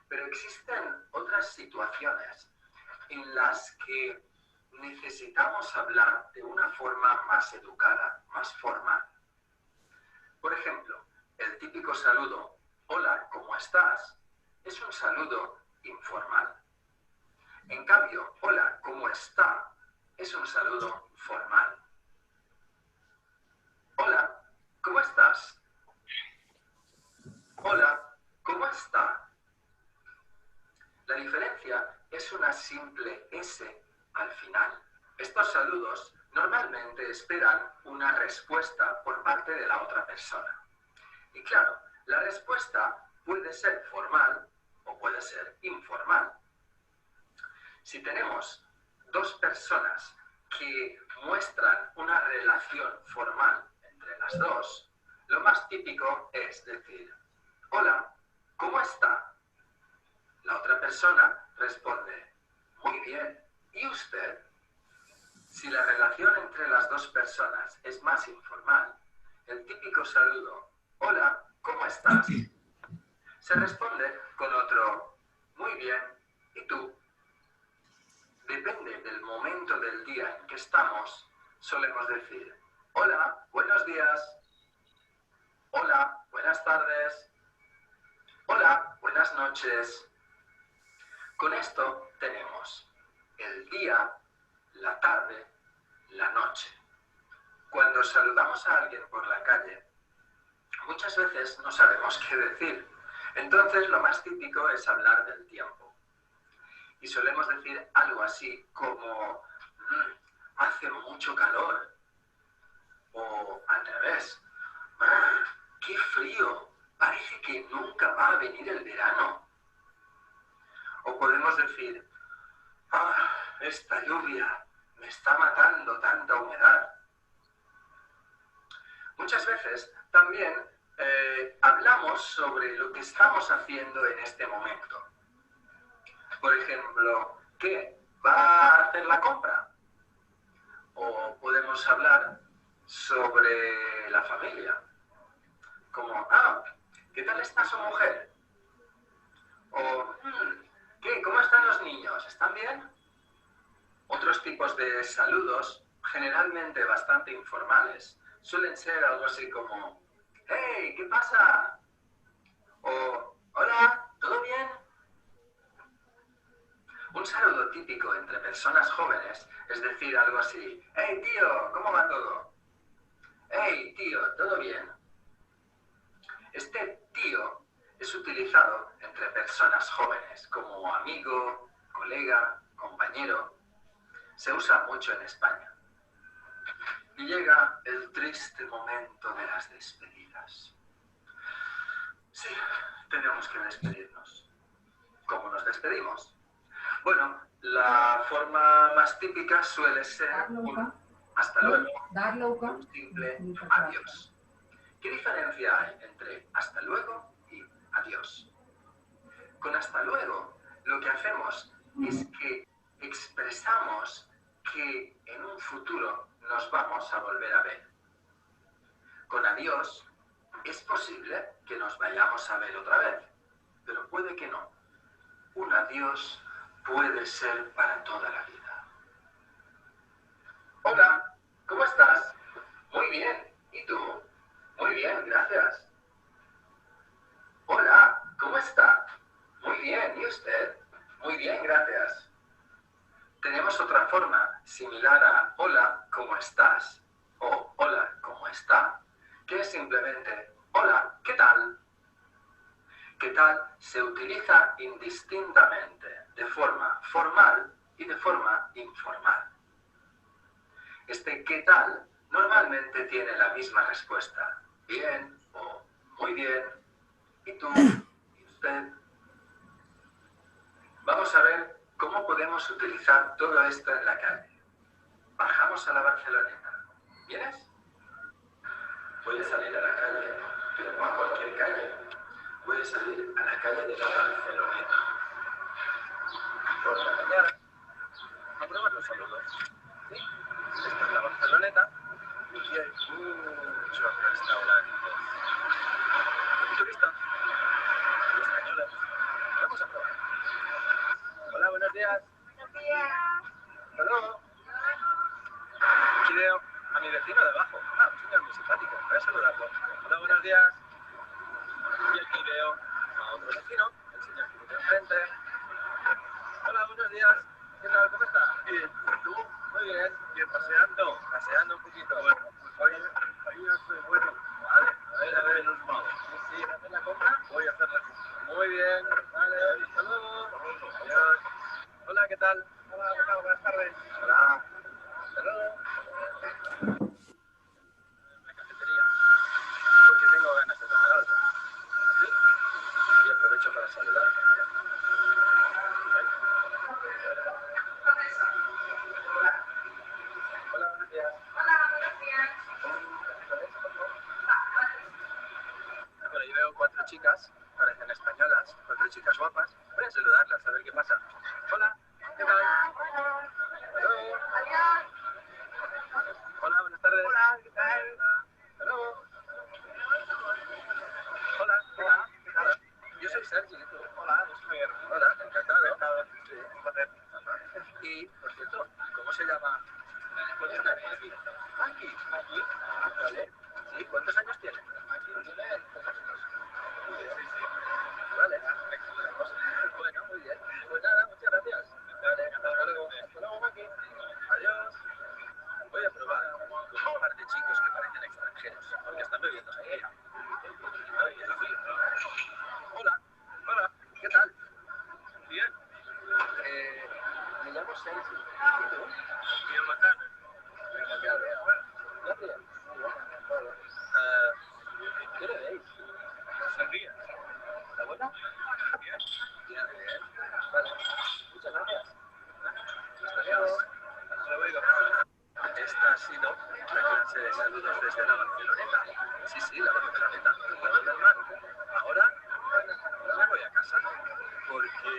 Pero existen otras situaciones en las que necesitamos hablar de una forma más educada, más formal. Por ejemplo, el típico saludo, hola, ¿cómo estás?, es un saludo informal. En cambio, hola, ¿cómo está?, es un saludo formal. Hola, ¿cómo estás? Hola, ¿cómo está? La diferencia es una simple S al final. Estos saludos normalmente esperan una respuesta por parte de la otra persona. Y claro, la respuesta puede ser formal o puede ser informal. Si tenemos dos personas que muestran una relación formal entre las dos, lo más típico es decir, hola, ¿cómo está? La otra persona responde, muy bien, ¿y usted? Si la relación entre las dos personas es más informal, el típico saludo, hola, ¿cómo estás?, se responde con otro muy bien, ¿y tú? Depende del momento del día en que estamos, solemos decir hola, buenos días, hola, buenas tardes, hola, buenas noches. Con esto tenemos el día, la tarde, la noche. Cuando saludamos a alguien por la calle, muchas veces no sabemos qué decir. Entonces lo más típico es hablar del tiempo. Y solemos decir algo así como hace mucho calor. O al revés, qué frío, parece que nunca va a venir el verano. O podemos decir, esta lluvia me está matando, tanta humedad. Muchas veces también hablamos sobre lo que estamos haciendo en este momento. Por ejemplo, ¿qué? ¿Va a hacer la compra? O podemos hablar sobre la familia. Como, ¿qué tal está su mujer? O, ¿qué? ¿Cómo están los niños? ¿Están bien? Otros tipos de saludos, generalmente bastante informales, suelen ser algo así como, ¡hey! ¿Qué pasa? O, hola, ¿todo bien? Un saludo típico entre personas jóvenes es decir algo así, ¡hey, tío! ¿Cómo va todo? ¡Hey, tío! ¿Todo bien? Este tío es utilizado entre personas jóvenes como amigo, colega, compañero. Se usa mucho en España. Y llega el triste momento de las despedidas. Sí, tenemos que despedirnos. ¿Cómo nos despedimos? Bueno, la forma más típica suele ser un hasta luego, un simple adiós. ¿Qué diferencia hay entre hasta luego y adiós? Con hasta luego, lo que hacemos es que expresamos que en un futuro nos vamos a volver a ver. Con adiós, es posible que nos vayamos a ver otra vez, pero puede que no. Un adiós puede ser para toda la vida. Hola, ¿cómo estás? Muy bien, ¿y tú? Muy bien, gracias. Hola, ¿cómo está? Muy bien, ¿y usted? Muy bien, gracias. Tenemos otra forma similar a hola, ¿cómo estás? O hola, ¿cómo está? Que es simplemente hola, ¿qué tal? ¿Qué tal? Se utiliza indistintamente, de forma formal y de forma informal. Este ¿qué tal? Normalmente tiene la misma respuesta. Bien o muy bien. ¿Y tú? ¿Y usted? Vamos a ver cómo podemos utilizar todo esto en la calle. Bajamos a la Barceloneta. ¿Vienes? Voy a salir a la calle, pero no a cualquier calle. Voy a salir a la calle de la Barceloneta. Por la mañana, a probar los saludos. ¿Sí? Esta es la Barceloneta. Y aquí hay muchos restaurantes. ¿Turista? Españoles. Vamos a probar. Hola, buenos días. Buenos días. Hasta luego. Aquí veo a mi vecino de abajo. Un señor muy simpático. Voy a saludarlo. Hola, buenos días. Y aquí veo a otro vecino, el señor que tiene enfrente. Hola, buenos días. ¿Qué tal? ¿Cómo está? Bien. ¿Tú? Muy bien. Bien, paseando un poquito. Bueno, hoy yo estoy bueno. Vale, a ver, nos vamos. Sí, ¿hacer la compra? Voy a hacer la compra. Muy bien. Vale, hasta luego. Adiós. Hola, ¿qué tal? Hola, ¿qué tal? Buenas tardes. Hola. Hasta luego. Una cafetería. Porque tengo ganas de tomar algo. ¿Sí? Y aprovecho para saludar también. Hola, buenos días. Hola, buenos días. Bueno, yo veo 4 chicas, parecen españolas, 4 chicas guapas. Voy a saludarlas, a ver qué pasa. Hola, ¿qué tal? Hola. Hello. Adiós. Hola, buenas tardes. Hola, ¿qué tal? Hello. Hola, hola, ¿qué tal? Yo soy Sergi, ¿tú? Hola, hola, encantado. Sí. Y, por cierto, ¿cómo se llama? ¿Cuántos años tiene aquí? Aquí. Vale. Sí, ¿cuántos años tiene? Aquí tiene 3 años. Vale. Bueno, muy bien. Pues nada, muchas gracias. Vale, hasta luego. Hasta luego, Maki. Adiós. Voy a probar con un par de chicos que parecen extranjeros, porque están bebiendo sangría. Ay, es frío. Hola, ¿qué tal? Bien. Me llamo Sergi. ¿Y tú? Me llamo Tana. Gracias. ¿Qué le veis? Sangría. ¿Está buena? Bien. Bien. Vale. Muchas gracias. Hasta luego. Hasta luego. Esta ha sido la clase de saludos desde la Barceloneta. Sí, la Barceloneta. Perdón del mar. Ahora me voy a casa porque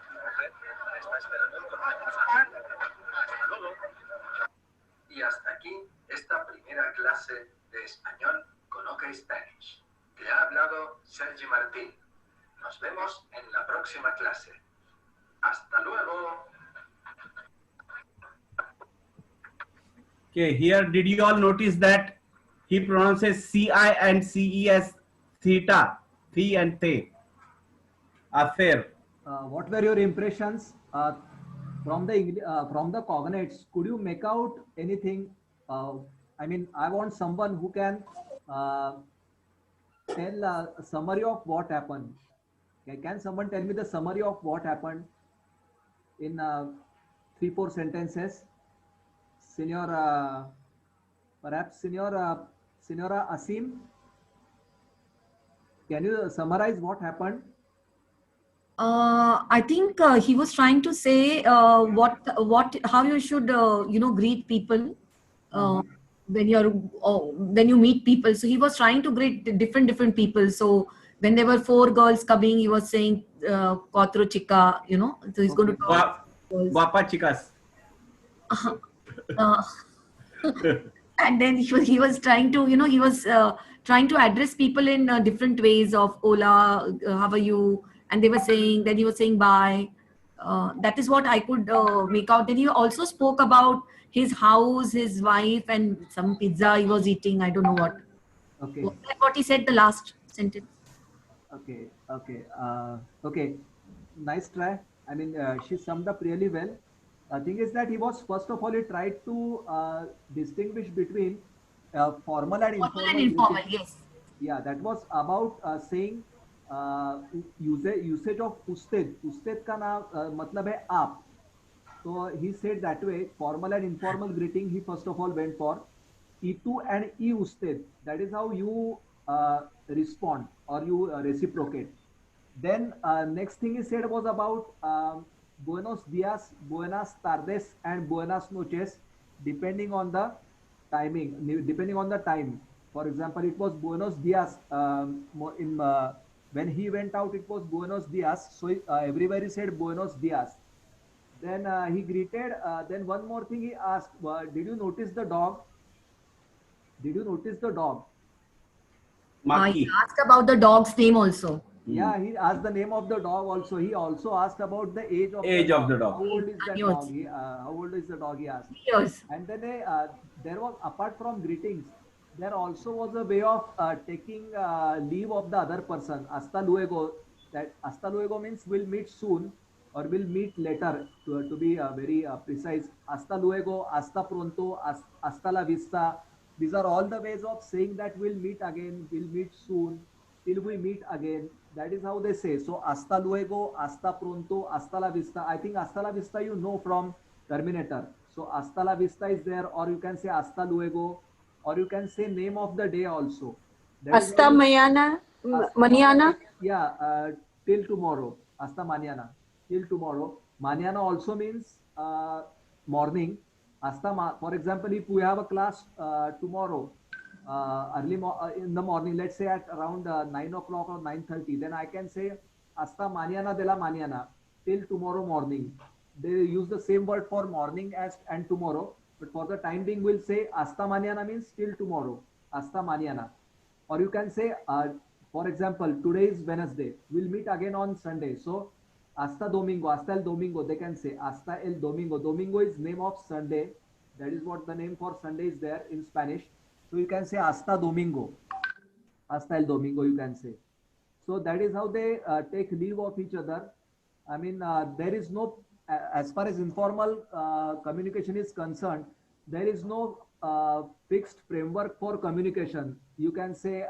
mi mujer me está esperando en Corteza. Hasta luego. Y hasta aquí esta primera clase de español con OK Spanish. Te ha hablado Sergi Martín. Nos vemos en la próxima clase. Hasta luego. Okay, here did you all notice that he pronounces CI and CE as theta, the and the. Affair. What were your impressions from the cognates? Could you make out anything? I mean, I want someone who can tell a summary of what happened. Okay, can someone tell me the summary of what happened in 3-4 sentences? Perhaps Senora Asim, can you summarize what happened? I think he was trying to say how you should greet people when you meet people. So he was trying to greet different people. So when there were 4 girls coming, he was saying "Quatro chica," So he's going to talk. Guapa chicas. And then he was trying to trying to address people in different ways of "Hola, how are you?" And he was saying bye. That is what I could make out. Then he also spoke about his house, his wife, and some pizza he was eating. I don't know what. Okay. What he said the last sentence. Okay. Nice try. I mean, she summed up really well. The thing is that he tried to distinguish between formal and informal. Yes. Yeah, that was about saying usage of usted. Usted का नाम मतलब है आप. So he said that way, formal and informal greeting. He first of all went for itu and e usted. That is how you respond or you reciprocate. Then next thing he said was about buenos dias, buenas tardes, and buenas noches, depending on the timing, depending on the time. For example, it was buenos dias when he went out. It was buenos dias, so everywhere he said buenos dias. Then he greeted. Then one more thing he asked: did you notice the dog? Did you notice the dog? He asked about the dog's name also. Yeah, he asked the name of the dog also. He also asked about the age of the dog. How old is that dog? How old is the dog? He asked. Years. And then there was, apart from greetings, there also was a way of taking leave of the other person. Hasta luego. That hasta luego means we'll meet soon or we'll meet later. To be very precise, hasta luego, hasta pronto, hasta la vista. These are all the ways of saying that we'll meet again, we'll meet soon, till we meet again. That is how they say. So hasta luego, hasta pronto, hasta la vista. I think hasta la vista you know from Terminator. So hasta la vista is there, or you can say hasta luego, or you can say name of the day also. Hasta mañana. Mañana. Yeah, till tomorrow. Hasta mañana. Till tomorrow. Mañana also means morning. Hasta for example, if we have a class tomorrow, early in the morning, let's say at around 9 o'clock or 9:30, then I can say hasta mañana de la mañana, till tomorrow morning. They use the same word for morning as and tomorrow, but for the time being we'll say hasta mañana means till tomorrow, hasta mañana. Or you can say For example, today is Wednesday. We'll meet again on Sunday. So, hasta el domingo. They can say hasta el domingo. Domingo is name of Sunday. That is what the name for Sunday is there in Spanish. So you can say hasta domingo. Hasta el domingo you can say. So that is how they take leave of each other. I mean, there is no, as far as informal communication is concerned, there is no fixed framework for communication. You can say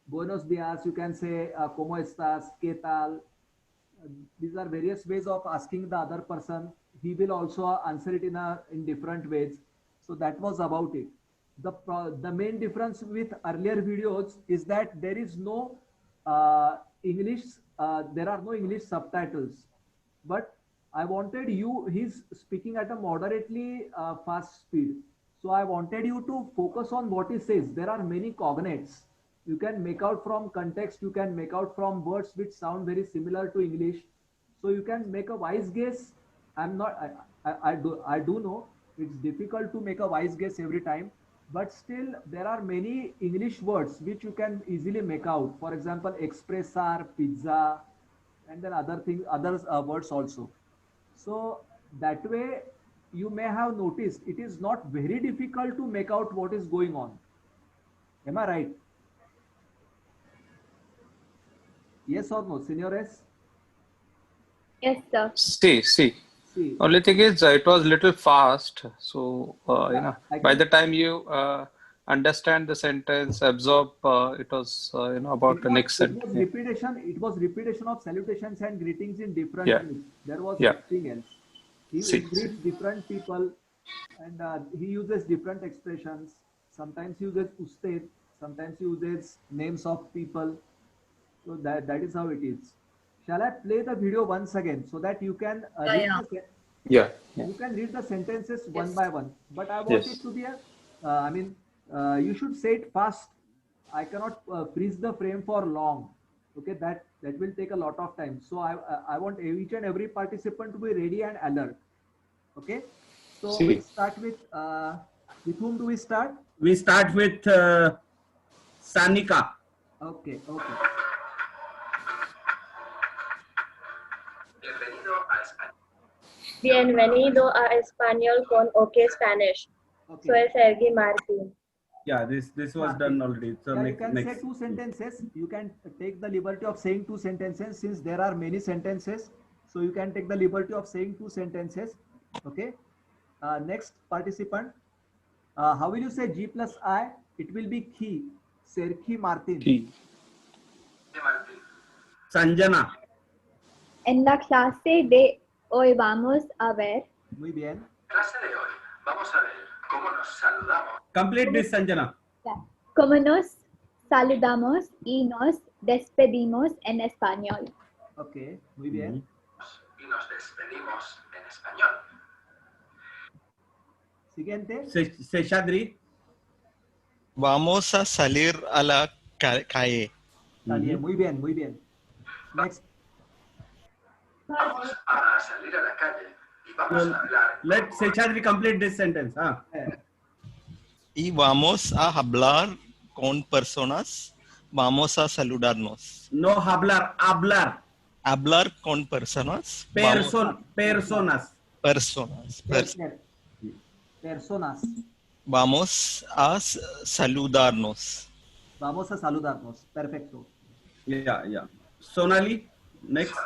buenos dias, you can say como estas, qué tal. These are various ways of asking the other person. He will also answer it in different ways. So that was about it. The main difference with earlier videos is that there is no English, there are no English subtitles. But I wanted you, he's speaking at a moderately fast speed. So I wanted you to focus on what he says. There are many cognates. You can make out from context, you can make out from words which sound very similar to English. So you can make a wise guess. I do know it's difficult to make a wise guess every time, but still there are many English words which you can easily make out. For example, expressar, pizza, and then other words also. So that way you may have noticed it is not very difficult to make out what is going on. Am I right? Yes or no, señores? Yes, sir. See. Only thing is, it was little fast. So, by the time you understand the sentence, absorb, it was, about the next sentence. It was repetition of salutations and greetings in different ways. There was nothing else. He greets different people and he uses different expressions. Sometimes he uses usted, sometimes he uses names of people. So that is how it is. Shall I play the video once again so that you can you can read the sentences one by one. But I want it to be you should say it fast. I cannot freeze the frame for long. Okay, that will take a lot of time. So I want each and every participant to be ready and alert. Okay. So we start with whom do we start? We start with Sanika. Okay. Bienvenido a Español con OK Spanish. Soy Sergi Martin. Yeah, this was done already. So you can say two sentences. You can take the liberty of saying two sentences since there are many sentences. So you can take the liberty of saying two sentences. Okay. Next participant. How will you say G plus I? It will be Ki. Sergi Martin. Sanjana. En la clase de hoy vamos a ver. Muy bien. Clase de hoy vamos a ver cómo nos saludamos. Complete this, Sanjana. Cómo nos saludamos y nos despedimos en español. Ok, muy bien. Y nos despedimos en español. Siguiente. Seshadri. Vamos a salir a la calle. Muy bien. Next. Vamos a salir a la calle y vamos a hablar. Let Seshadri complete this sentence. Y vamos a hablar con personas. Vamos a saludarnos. No hablar. Hablar con personas. Personas. Vamos a saludarnos. Perfecto. Yeah. Sonali, next.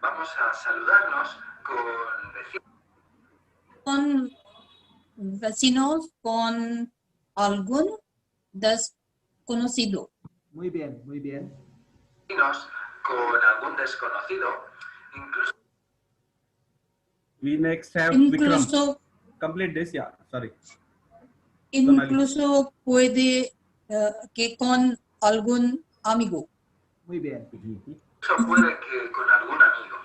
Vamos a saludarnos con vecinos, con algún desconocido. Muy bien. Vecinos, con algún desconocido, incluso. We next have Incluso, Vikram. Complete this, sorry. Incluso puede que con algún amigo. Muy bien. Incluso puede que con algún amigo.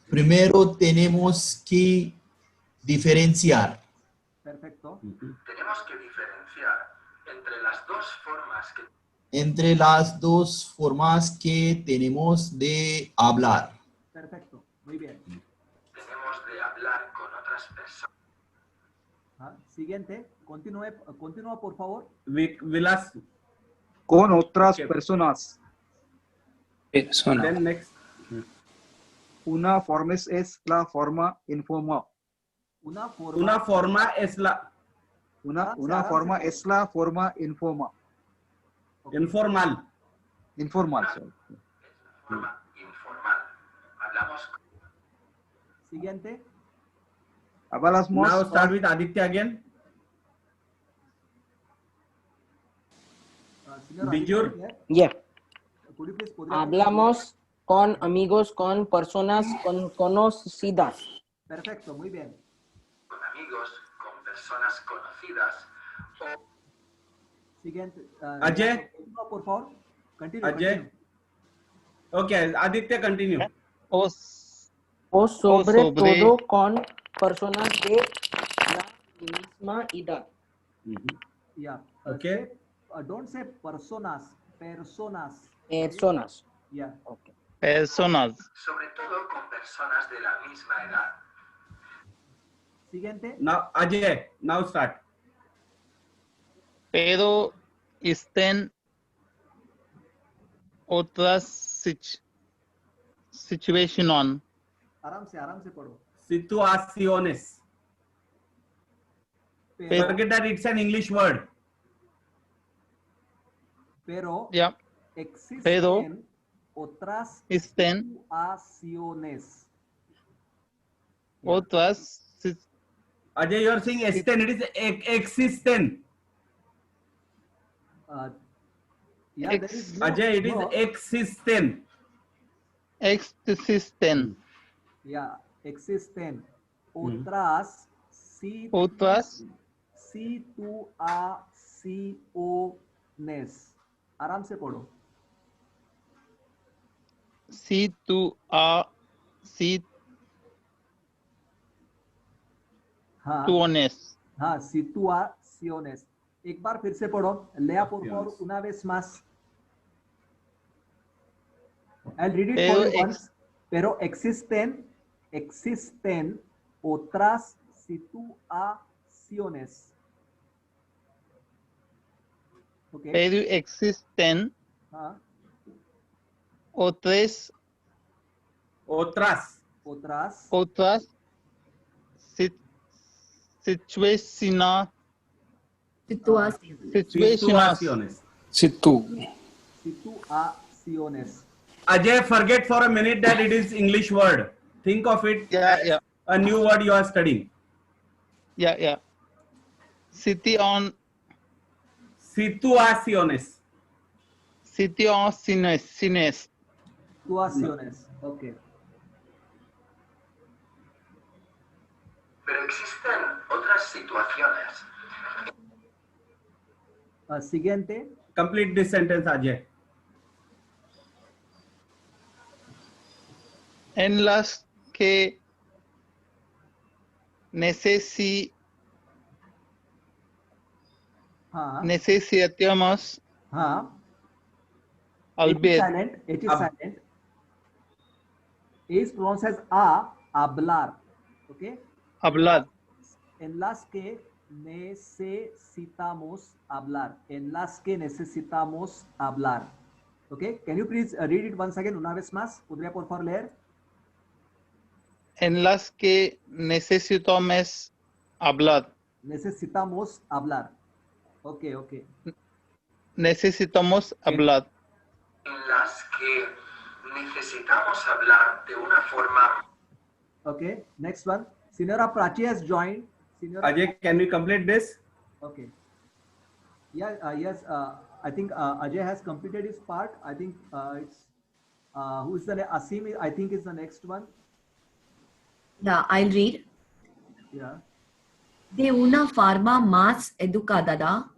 Primero tenemos que diferenciar. Perfecto. Tenemos que entre las dos formas que Entre las dos formas que tenemos de hablar. Perfecto, muy bien. tenemos de hablar con otras personas. Siguiente, continúa por favor. Vilas. Con otras Okay. personas. Then next. Una forma es la forma informal. Una Una forma es la Una forma es la forma informal. informal. Informal. sorry. Forma informal. Hablamos con Siguiente. Hablamos Now start with Aditya again. Señor Bijur. Aditya, Yeah. could you please podría Hablamos con amigos, con personas conocidas. Perfecto, muy bien. con amigos, con personas conocidas o Siguiente. Ajay. Continúa, por favor. Continúa. Ajay. Okay, Aditya, continue. O sobre todo con personas de la misma edad. Yeah. Okay. Don't say personas. Personas. Personas. Yeah. Okay. Personas. sobre todo con personas de la misma edad. Siguiente. Now, Ajay, now start. Pero estén otras situaciones. आराम से पढ़ो. Situaciones. Forget that it's an English word. Pero Yeah. existen Pero otras estén situaciones. otras Ajay, you are saying existen. It is existen. Yeah, there is no, Ajay, it is no. existen. existen. Yeah, existen otras Otras situaciones. आराम से पढ़ो. situaciones. हाँ, situaciones. एक बार फिर से पढ़ो. Lea por favor una vez más. I'll read it Pero for you once. Pero existen otras situaciones. Okay. Pero existen otras situaciones. Situaciones. Ajay, forget for a minute that it is English word. Think of it Yeah. a new word you are studying. Yeah. Situaciones. Situaciones. Okay. Pero existen otras situaciones Siguiente. Complete this sentence, Ajay. En las que necesitamos It is silent. A is pronounced as hablar. Okay. hablar. En las que necesitamos hablar. En las que necesitamos hablar. Okay. Can you please read it once again? Una vez más. ¿Podría por favor leer? En las que necesitamos hablar. Necesitamos hablar. Okay. Necesitamos hablar. en las que necesitamos hablar de una forma. Okay. Next one. Senora Prachi has joined. Ajay, can we complete this? Okay. Yeah. Yes. I think Ajay has completed his part. I think it's who is the Asim? I think is the next one. Yeah, I'll read. Yeah. De una forma más educada,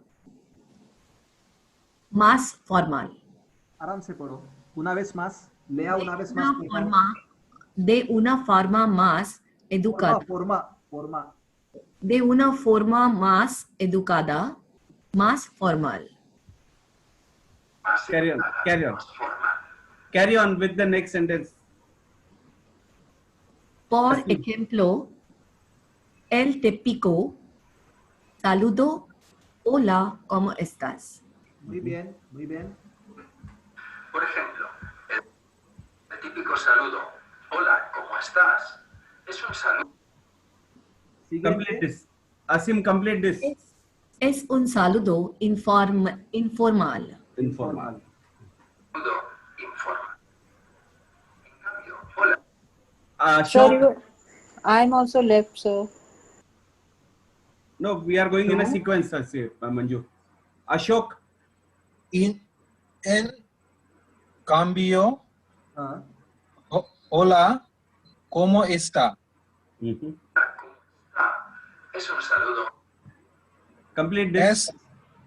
más formal. आराम से पढ़ो. Una vez más. Lea una vez más. De una forma más educada. Forma. De una forma más educada, Más formal. Carry on. Carry on. Carry on with the next sentence. Por ejemplo, el típico saludo, hola, ¿cómo estás? Muy bien, muy bien. Por ejemplo, el típico saludo, hola, ¿cómo estás? Es un saludo. Complete this. Asim, complete this. Es un saludo informal. Informal. Saludo informal. En cambio, hola. Sorry, I'm also left, sir. no, we are going in a sequence, Manju. Ashok. En cambio, hola, ¿cómo está? Es un saludo. Complete this.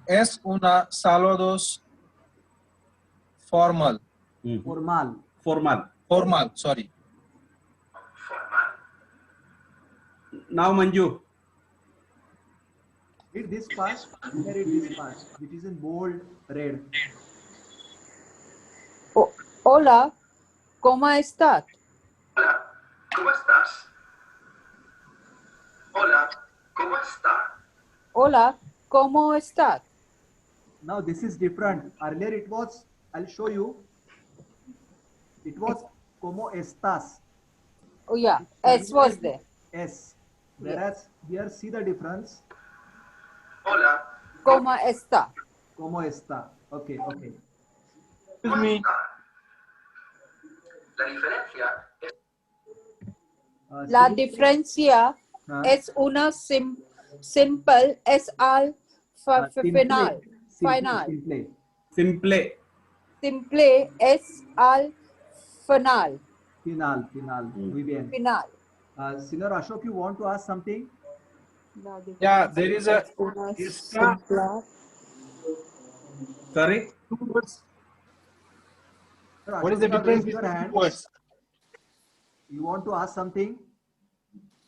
Es una saludos formal. Formal. Sorry. Now Manju. Read this part. Read this part, which is in bold red. Hola, ¿cómo estás? Hola, ¿cómo estás? Hola, ¿cómo está? Hola, ¿cómo estás? Now this is different. Earlier it was, I'll show you. It was ¿cómo estás? Oh yeah, S was there. S. Whereas here, see the difference. Hola. ¿Cómo está? ¿Cómo está? Okay, okay. ¿Cómo está? La diferencia es... La diferencia es una simple es al final. Simple es al final. Final. Muy bien. Final. Senior Ashok, you want to ask something? Yeah, there is a Sorry? What is the difference between two words? You want to ask something?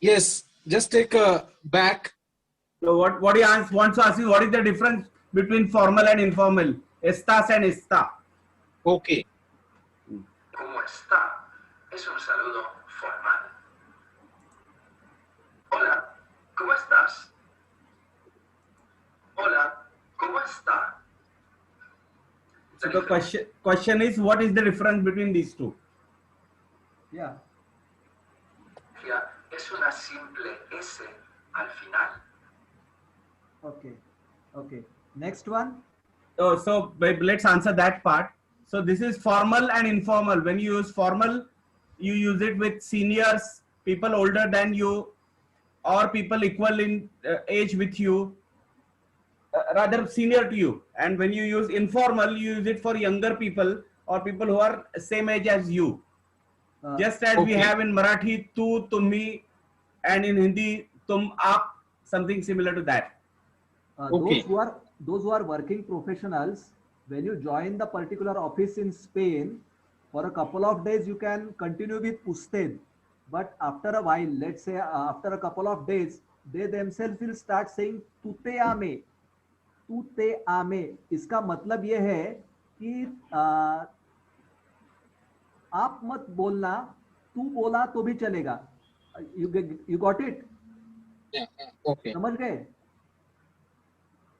Yes, just take a back. So what he wants to ask is, what is the difference between formal and informal? Estás and está. Okay. ¿Cómo está? Es un saludo formal. Hola, ¿cómo estás? Hola, ¿cómo está? So the question is, what is the difference between these two? Yeah. Es una simple S al final. Okay. Okay. Next one. Oh, so let's answer that part. So this is formal and informal. When you use formal, you use it with seniors, people older than you, or people equal in age with you, rather senior to you. And when you use informal, you use it for younger people or people who are same age as you. Just as we have in Marathi, tu, tummi, and in Hindi, tum, aap, something similar to that. Those who are working professionals, when you join the particular office in Spain, for a couple of days you can continue with usted, but after a while, let's say after a couple of days, they themselves will start saying tu te ame. इसका मतलब ये है कि आप मत बोलना, तू बोला तो भी चलेगा. You got it? Yeah. Okay. समझ गए?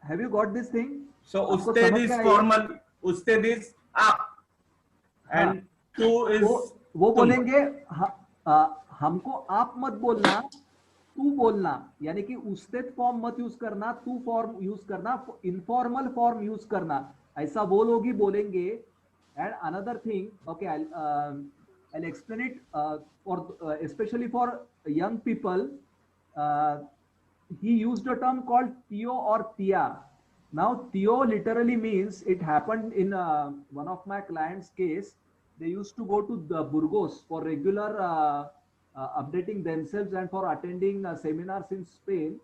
Have you got this thing? So usted is formal, usted is आप, and tu is वो बोलेंगे हमको आप मत बोलना, तू बोलना, यानी कि usted फॉर्म मत यूज करना, तू फॉर्म यूज करना, इनफॉर्मल फॉर्म यूज करना, ऐसा वो लोग ही बोलेंगे. And another thing, okay, I'll explain it for especially for young people. He used a term called Theo or Tia. Now, Theo literally means, it happened in one of my clients' case. They used to go to the Burgos for regular updating themselves and for attending seminars in Spain.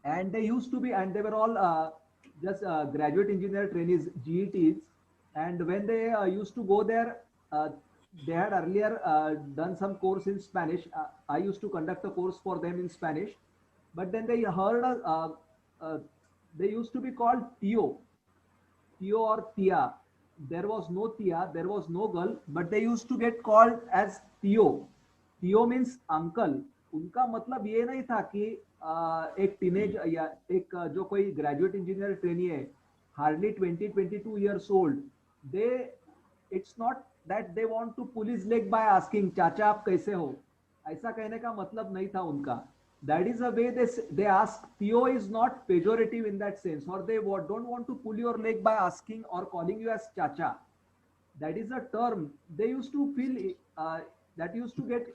And they used to be, and they were all just graduate engineer trainees, GETs. And when they used to go there, they had earlier done some course in Spanish. I used to conduct a course for them in Spanish. But then they heard they used to be called Tio or Tia. There was no Tia, there was no girl, but they used to get called as Tio. Tio means uncle. उनका मतलब ये नहीं था कि एक teenage या एक जो कोई ग्रेजुएट इंजीनियर ट्रेनी है, hardly 20-22 years old, it's not that they want to pull his leg by asking चाचा आप कैसे हो, ऐसा कहने का मतलब नहीं था उनका. That is the way they ask. Tio is not pejorative in that sense, or they don't want to pull your leg by asking or calling you as chacha. That is a term they used to feel that used to get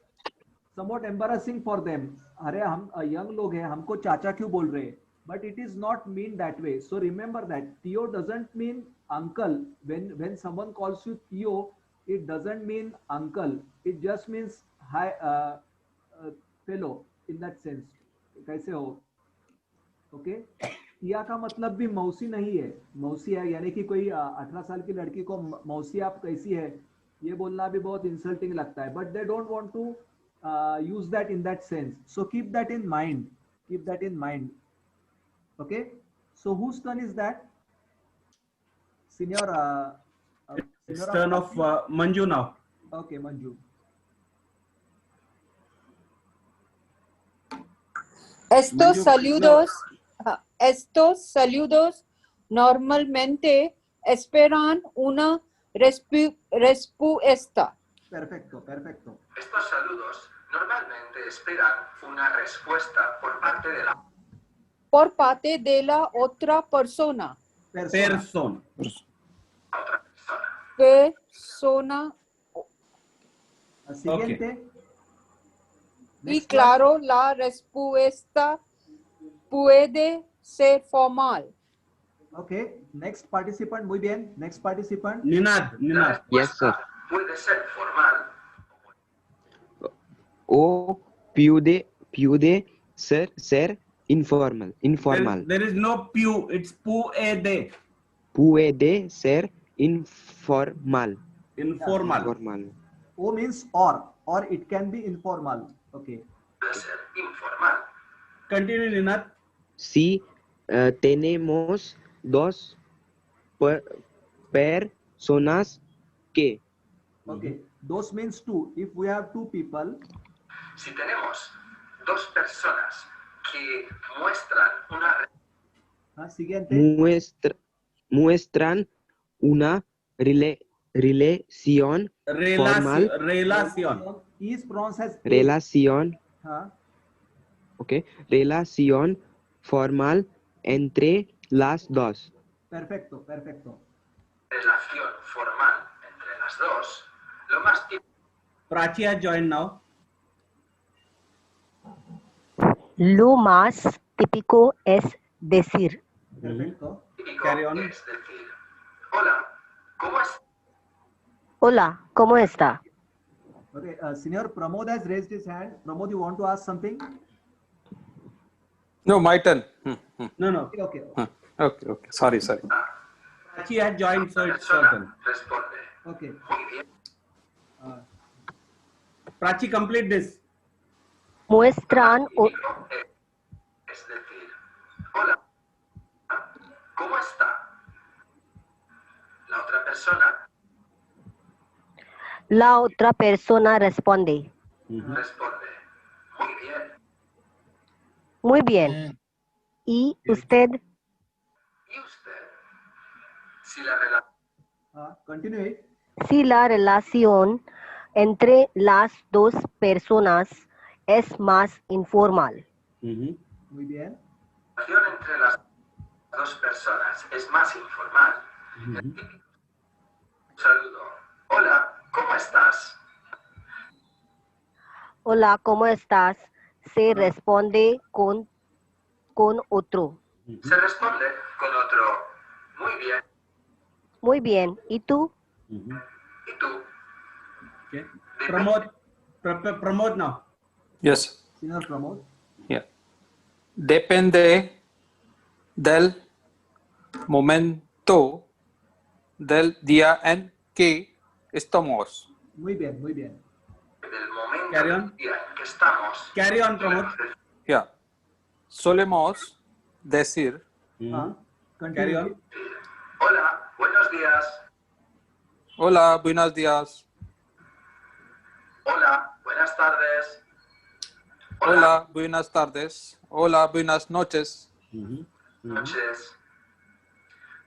somewhat embarrassing for them. अरे हम young लोग हैं, हमको चाचा क्यों बोल रहे हैं? But it is not mean that way. So remember that Tio doesn't mean uncle. When someone calls you Tio, it doesn't mean uncle. It just means hi, fellow. In that sense, कैसे हो? Okay, टिया का मतलब भी मौसी नहीं है, मौसी है यानी कि कोई 18 साल की लड़की को मौसी आप कैसी है ये बोलना भी बहुत इंसल्टिंग लगता है. But they don't want to use that in that sense. So keep that in mind, keep that in mind. Okay, so whose turn is that? Senior, it's turn of Manju now. Okay, Manju. Estos saludos normalmente esperan una respuesta. Perfecto, perfecto. Estos saludos normalmente esperan una respuesta por parte de la otra persona. Persona. Siguiente. Okay. Y claro, la respuesta puede ser formal. Okay, next participant, muy bien. Next participant. Ninad. Yes, sir. Puede ser formal. O puede ser informal. There is no pu, it's puede. Puede ser informal. O means or it can be informal. Okay. Puede ser informal. Continue, Ninad. Si tenemos dos personas que. Okay. Dos means two. If we have two people. Si tenemos dos personas que muestran una. Siguiente. Muestran una relación formal. Is pronounced as relación. Okay. Relación formal entre las dos. Perfecto, perfecto. Relación formal entre las dos. Lo más típico. Prachi has joined now. Lo más típico es decir. Perfecto. Carry on. Es decir, hola, ¿cómo es? Hola, ¿cómo está? Okay, Senior Pramod has raised his hand. Pramod, you want to ask something? No, my turn. No. Okay. Sorry. Prachi has joined, so it's your turn. Responde. Okay. Muy bien. Prachi, complete this. Muestran. Es decir, hola, ¿cómo está? La otra persona responde. Responde. Muy bien. Muy bien. ¿Y usted? ¿Y usted? Si la relación. Continue. Si la relación entre las dos personas es más informal. Muy bien. La relación entre las dos personas es más informal. Saludo. Hola, ¿cómo estás? Hola, ¿cómo estás? Se responde con otro. Se responde con otro. Muy bien. Muy bien. ¿Y tú? ¿Y tú? Okay. Promote now. Yes. Señor Pramod. Yeah. Depende del momento del día en que estamos. Muy bien, muy bien. Del momento Carry on. del día en que estamos. Carry on, Pramod. Yeah. Solemos decir Carry on. Hola, buenos días. Hola, buenos días. Hola, buenas tardes. Hola, buenas tardes. Hola, buenas noches. Noches.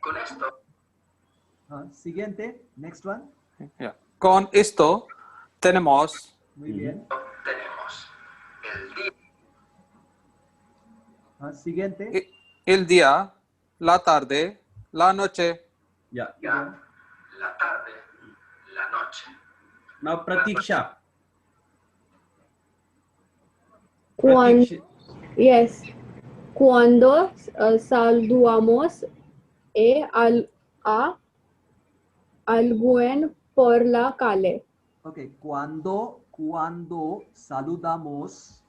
Con esto Siguiente, next one. Yeah. Con esto tenemos Muy bien. tenemos el día, Siguiente. el día, la tarde, la noche. Yeah. la tarde, la noche. Now Pratiksha. Yes. Cuando saludamos a alguien por la calle. Okay, cuando saludamos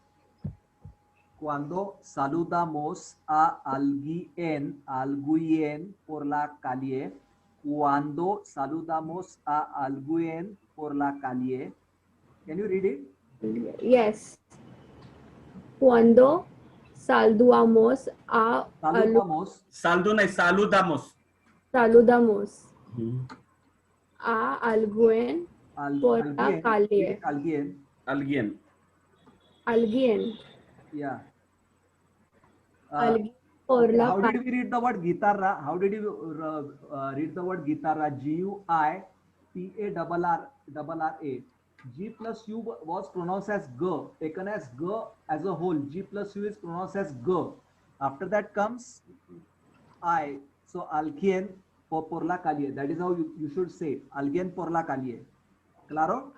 a alguien por la calle, cuando saludamos a alguien por la calle. Can you read it? Yes. Cuando saludamos a Saludamos. a alguien por la calle. Alguien. Yeah. Alguien por la How calle. did we read the word guitarra? How did you read the word guitarra? Guitarra. G plus U was pronounced as G, taken as G as a whole. G plus U is pronounced as G. After that comes I. So alguien por la calle. That is how you should say. Alguien por la calle. Claro?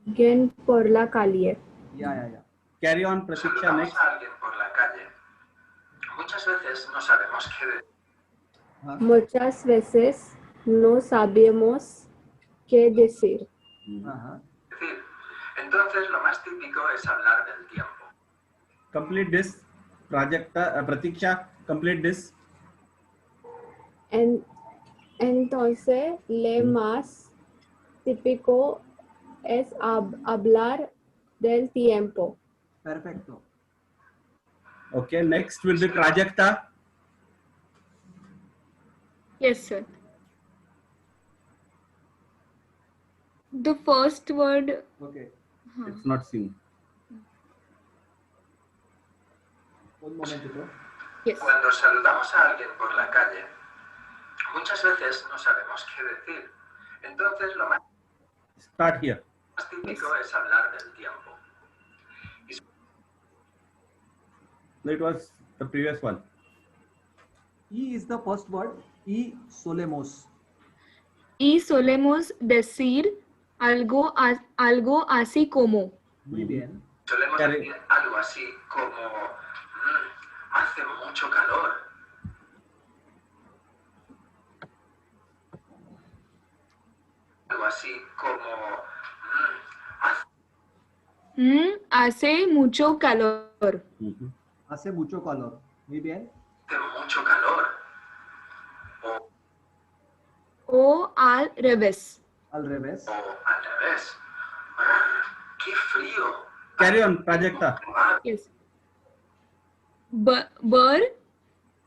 Alguien por la calle. Yeah. Carry on, Pratiksha. Saludamos Next. a alguien por la calle. Muchas veces no sabemos qué decir. Muchas veces no sabemos qué decir. Entonces, lo más típico es hablar del tiempo. Complete this. Pratiksha, complete this. Entonces, lo más típico es hablar del tiempo. Perfecto. Okay, next will be Prajakta. Yes, sir. The first word. Okay. It's not seen. Un momentito. Yes. Cuando saludamos a alguien por la calle, muchas veces no sabemos qué decir. Entonces, lo más Start here. típico es hablar del tiempo. No, it was the previous one. E is the first word. Y solemos. Y solemos decir algo así como. Muy bien. Solemos decir algo así como hace mucho calor. Algo así como hace mucho calor. Hace mucho calor. Muy bien. hace mucho calor. O al revés. Al revés. O al revés. ¡Qué frío! Carry on, Prajakta. Yes.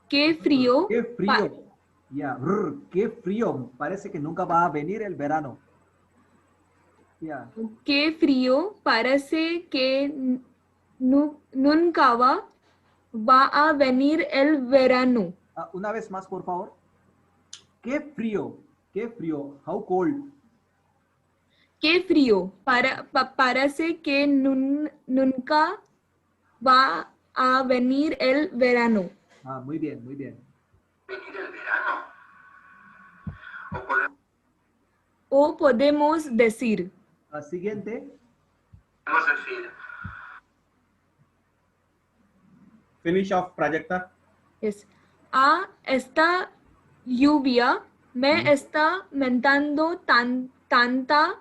Qué frío. Qué frío. Yeah. Qué frío. Parece que nunca va a venir el verano. Yeah. Qué frío. Parece que nunca va a venir el verano. Una vez más, por favor. Qué frío. Qué frío. How cold. Qué frío. Parece que nunca va a venir el verano. Muy bien, muy bien. Venir el verano. O podemos decir. Siguiente. Podemos decir. Finish off, Prajakta. Yes. Esta lluvia me está mentando tanta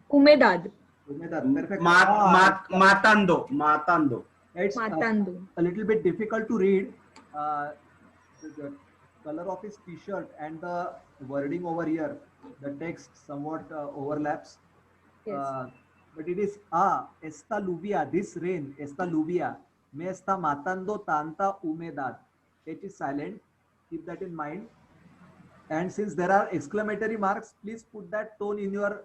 humedad. Humedad, perfecto. Matando. It's Matando. a little bit difficult to read. The color of his t-shirt and the wording over here, the text somewhat overlaps. Yes. But it is esta lluvia, this rain, esta lluvia, me está matando tanta humedad. H is silent. Keep that in mind. And since there are exclamatory marks, please put that tone in your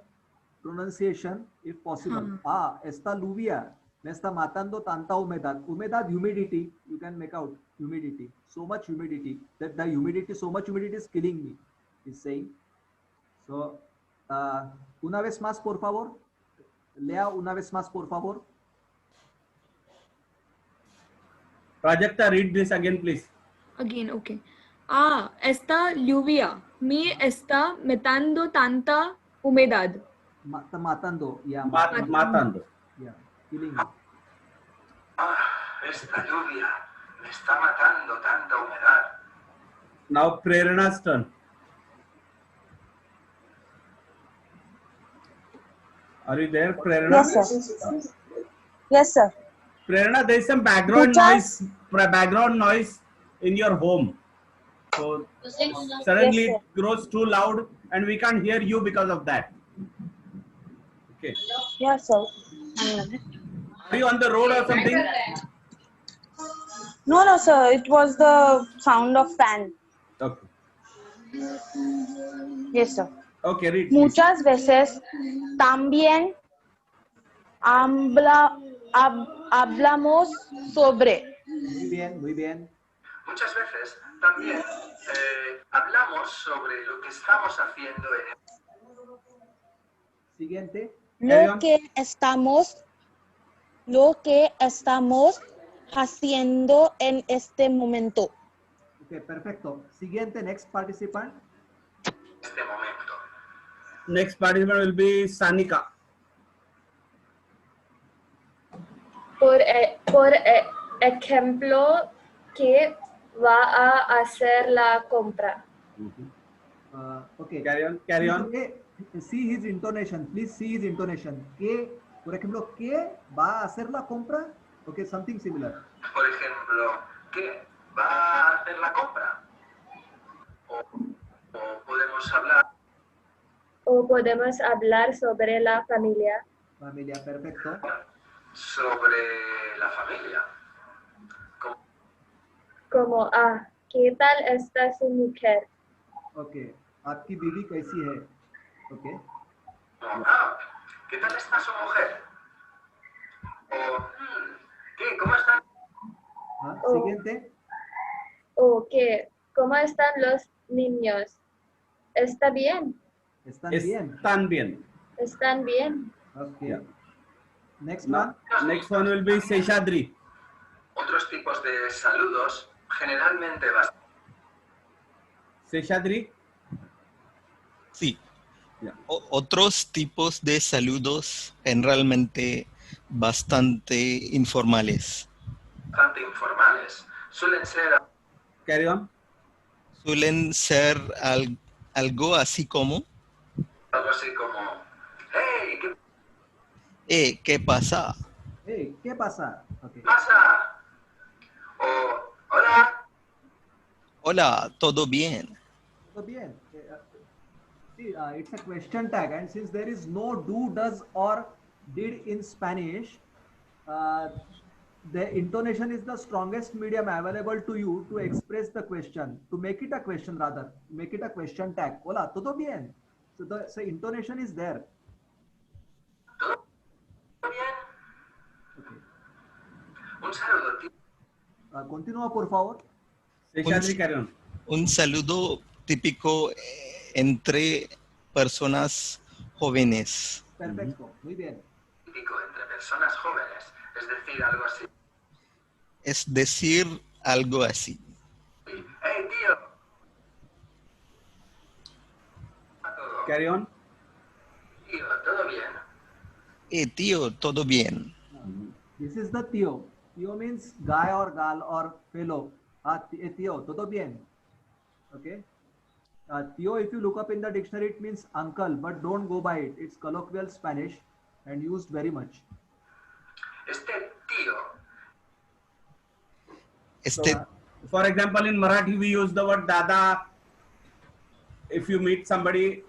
pronunciation if possible. Esta lluvia me está matando tanta humedad. Humedad, humidity. You can make out humidity. So much humidity that the humidity, so much humidity is killing me. He's saying. So, una vez más, por favor. Lea una vez más, por favor. Prajakta, read this again, please. Again, okay. Esta lluvia me está matando tanta humedad. Matando, yeah. Matando. Yeah, killing me. Esta lluvia me está matando tanta humedad. Now Prerna's turn. Are you there, Prerna? Yes, sir. Yes, sir. Prerna, there is some background noise in your home. So suddenly Yes, it grows too loud and we can't hear you because of that. Okay. Yes, sir. Are you on the road or something? No, sir. It was the sound of fan. Okay. Yes, sir. Okay, read. Muchas veces también hablamos sobre. Muy bien, muy bien. Muchas veces también hablamos sobre lo que estamos haciendo en Siguiente. Lo que estamos haciendo en este momento. Okay, perfecto. Siguiente, next participant. este momento. Next participant will be Sanika. Por ejemplo, ¿qué va a hacer la compra? Okay. Carry on. Okay. See his intonation. Please see his intonation. ¿Qué, por ejemplo, qué va a hacer la compra? Okay, something similar. Por ejemplo, ¿qué va a hacer la compra? O podemos hablar sobre la familia. Familia, perfecto. sobre la familia. Como, ¿qué tal está su mujer? Okay. आपकी बीवी कैसी है? Okay. ¿Qué tal está su mujer? O, ¿qué? ¿Cómo están? Siguiente. ¿Qué? ¿Cómo están los niños? ¿Está bien? Están bien. Están bien. ¿Están bien? Okay. Yeah. Next Now, one. next one will be Seshadri. Otros tipos de saludos generalmente Seshadri. Sí. Otros tipos de saludos generalmente bastante informales. bastante informales. Suelen ser... Carry on. Suelen ser algo así como... Algo así como... ¡Hey! ¿Qué pasa? Hey, ¿qué pasa? Okay. ¿Qué pasa? O... ¡Hola! Hola, ¿todo bien? Todo bien. See, it's a question tag, and since there is no do, does, or did in Spanish, the intonation is the strongest medium available to you to express the question, to make it a question rather, make it a question tag. Hola, todo bien. So the intonation is there. ¿Todo bien? Okay. Un saludo. Continúa, por favor. Seshadri, carry on. Un saludo típico entre personas jóvenes. Perfecto, muy bien. Típico entre personas jóvenes, es decir, algo así. Es decir, algo así. ¡Hey, tío! Carry on. Tío, ¿todo bien? Tío, todo bien. This is the tío. Tío means guy or gal or fellow. Tío, todo bien. Okay. Tío, if you look up in the dictionary, it means uncle, but don't go by it. It's colloquial Spanish and used very much. Este tío. So, for example, in Marathi, we use the word dada. If you meet somebody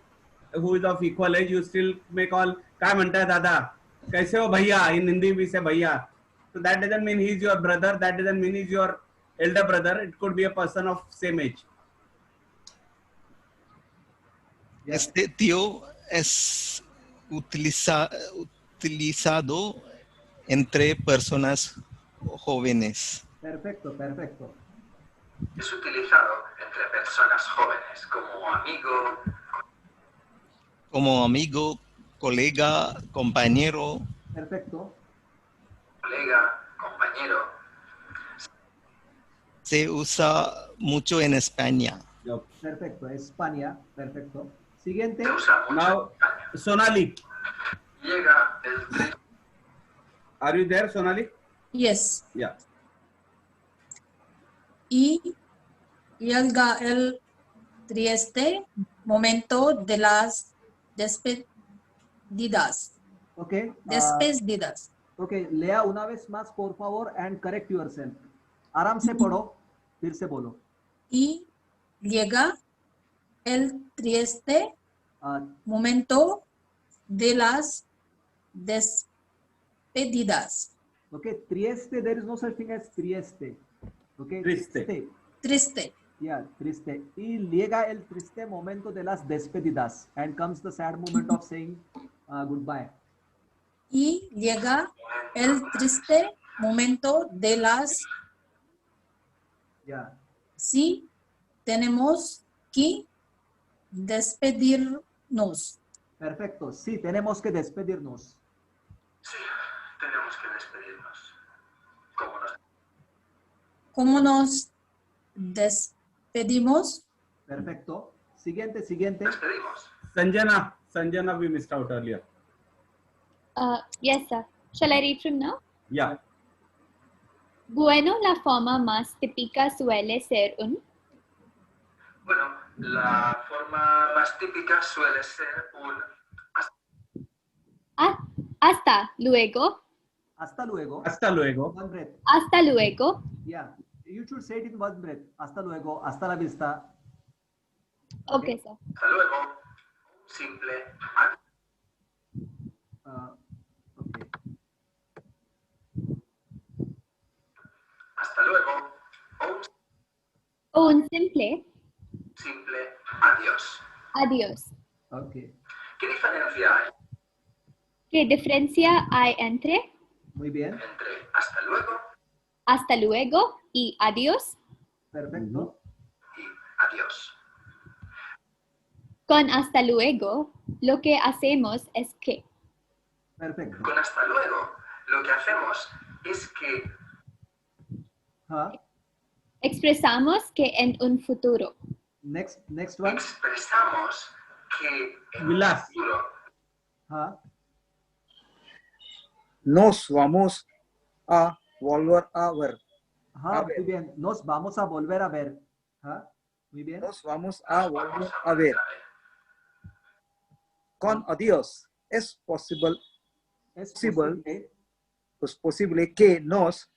who is of equal age, you still may call, काय म्हणताय दादा? कैसे हो भैया? In Hindi we say भैया. So that doesn't mean he's your brother. That doesn't mean he's your elder brother. It could be a person of same age. Este tío es utilizado entre personas jóvenes. Perfecto, perfecto. Es utilizado entre personas jóvenes Como amigo, colega, compañero. Perfecto. colega, compañero. Se usa mucho en España. Perfecto, España, perfecto. Siguiente. Now, Sonali. Llega el... Are you there, Sonali? Yes. Yeah. Y llega el triste momento de las despedidas. Okay. Despedidas. Okay, lea una vez más, por favor, and correct yourself. आराम से पढ़ो, फिर से बोलो. Y llega el triste momento de las despedidas. Okay, trieste, there is no such thing as trieste. Okay, Triste. Triste. Yeah, triste. Y llega el triste momento de las despedidas. And comes the sad moment of saying goodbye. Y llega el triste momento de las... Yeah. Sí, tenemos que despedirnos. Perfecto. Sí, tenemos que despedirnos. Sí, tenemos que despedirnos. ¿Cómo nos despedimos? Perfecto. Siguiente, siguiente. Despedimos. Sanjana, we missed out earlier. Yes, sir. Shall I read from now? Yeah. Bueno, la forma más típica suele ser un... Bueno, la forma más típica suele ser un... Hasta luego. Hasta luego. Hasta luego. One breath. Hasta luego. Yeah. You should say it in one breath. Hasta luego. Hasta la vista. Okay, sir. Hasta luego. Simple. Okay. Hasta luego. Un simple Simple. Adiós. adiós. Okay. ¿Qué diferencia hay ¿Qué diferencia hay entre Muy bien. entre hasta luego y adiós? Perfecto. y adiós? Con hasta luego, lo que hacemos es que Perfecto. Con hasta luego, lo que hacemos es que expresamos que en un futuro. Next one. expresamos que en Vilas. el futuro Nos vamos a volver a ver. Muy bien. Nos vamos a volver a ver. Muy bien. Nos vamos a volver a ver. Con adiós. Es posible que nos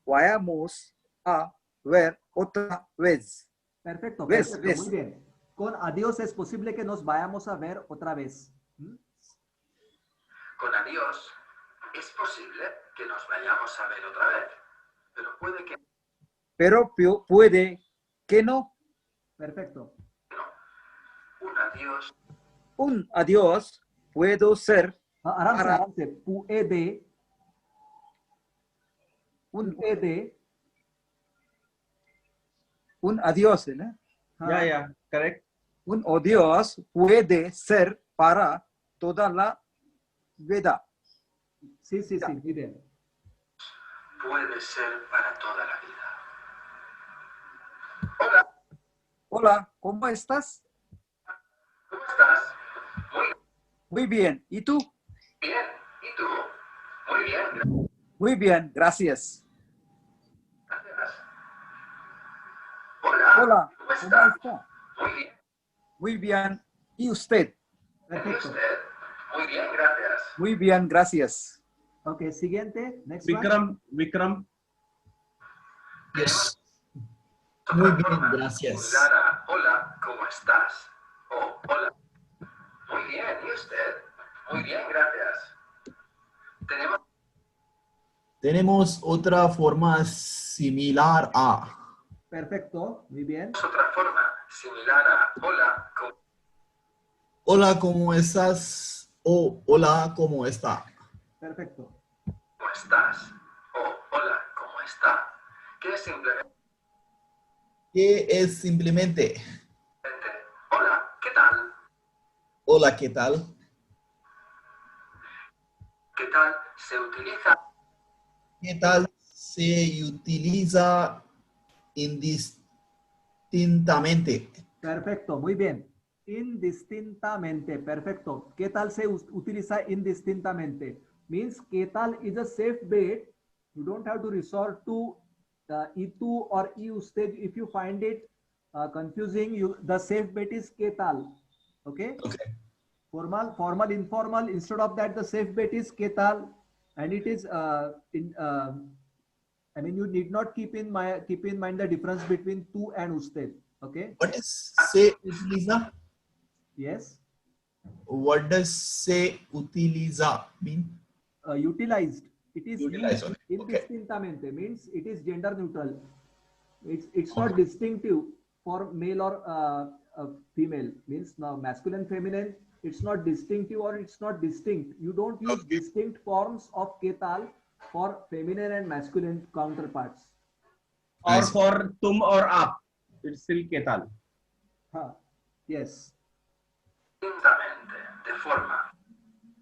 vayamos a ver otra vez. Perfecto, ¿Ves? perfecto, ¿Ves? muy bien. Con adiós es posible que nos vayamos a ver otra vez. con adiós es posible que nos vayamos a ver otra vez, pero puede que Pero puede que no. Perfecto. un adiós Un adiós puede ser आराम से puede un adiós, ¿no? Yeah, correct. Un adiós puede ser para toda la vida. Sí, muy bien. puede ser para toda la vida. Hola, ¿cómo estás? ¿Cómo estás? Muy bien. ¿Y tú? Bien. ¿Y tú? Muy bien. Muy bien, gracias. Gracias. Hola. Hola, ¿Cómo ¿cómo está? está? Muy bien. Muy bien. ¿Y usted? ¿Y Perfecto. usted? Muy bien, gracias. Muy bien, gracias. Ok, siguiente. Next one. Vikram. Yes. Muy bien, gracias. Lara, hola, ¿cómo estás? Oh, hola. Muy bien, ¿y usted? Muy bien, gracias. Tenemos otra forma similar a. Perfecto, muy bien. Otra forma similar a hola, Hola, ¿cómo estás? O hola, ¿cómo está? Perfecto. ¿cómo estás? O hola, ¿cómo está? Que es simplemente ¿Qué es simplemente? hola, ¿qué tal? Hola, ¿qué tal? ¿Qué tal? Se utiliza ¿Qué tal se utiliza indistintamente? Perfecto, muy bien. Indistintamente, perfecto. ¿Qué tal se utiliza indistintamente? Means ¿qué tal is a safe bet. You don't have to resort to itu or usted if you find it confusing. The safe bet is ¿qué tal? Okay. Okay. Formal, formal, informal. Instead of that, the safe bet is ¿qué tal? And it is I mean, you need not keep in mind the difference between tu and usted. Okay. What is se utiliza? Yes. What does se utiliza mean? Utilized. It is Utilized, used okay. indistintamente, means it is gender neutral. It's not distinctive for male or female. Means now masculine, feminine. It's not distinctive or it's not distinct. You don't use distinct forms of ketal for feminine and masculine counterparts. Or for tum or aap, it's still ketal. Yes. de forma.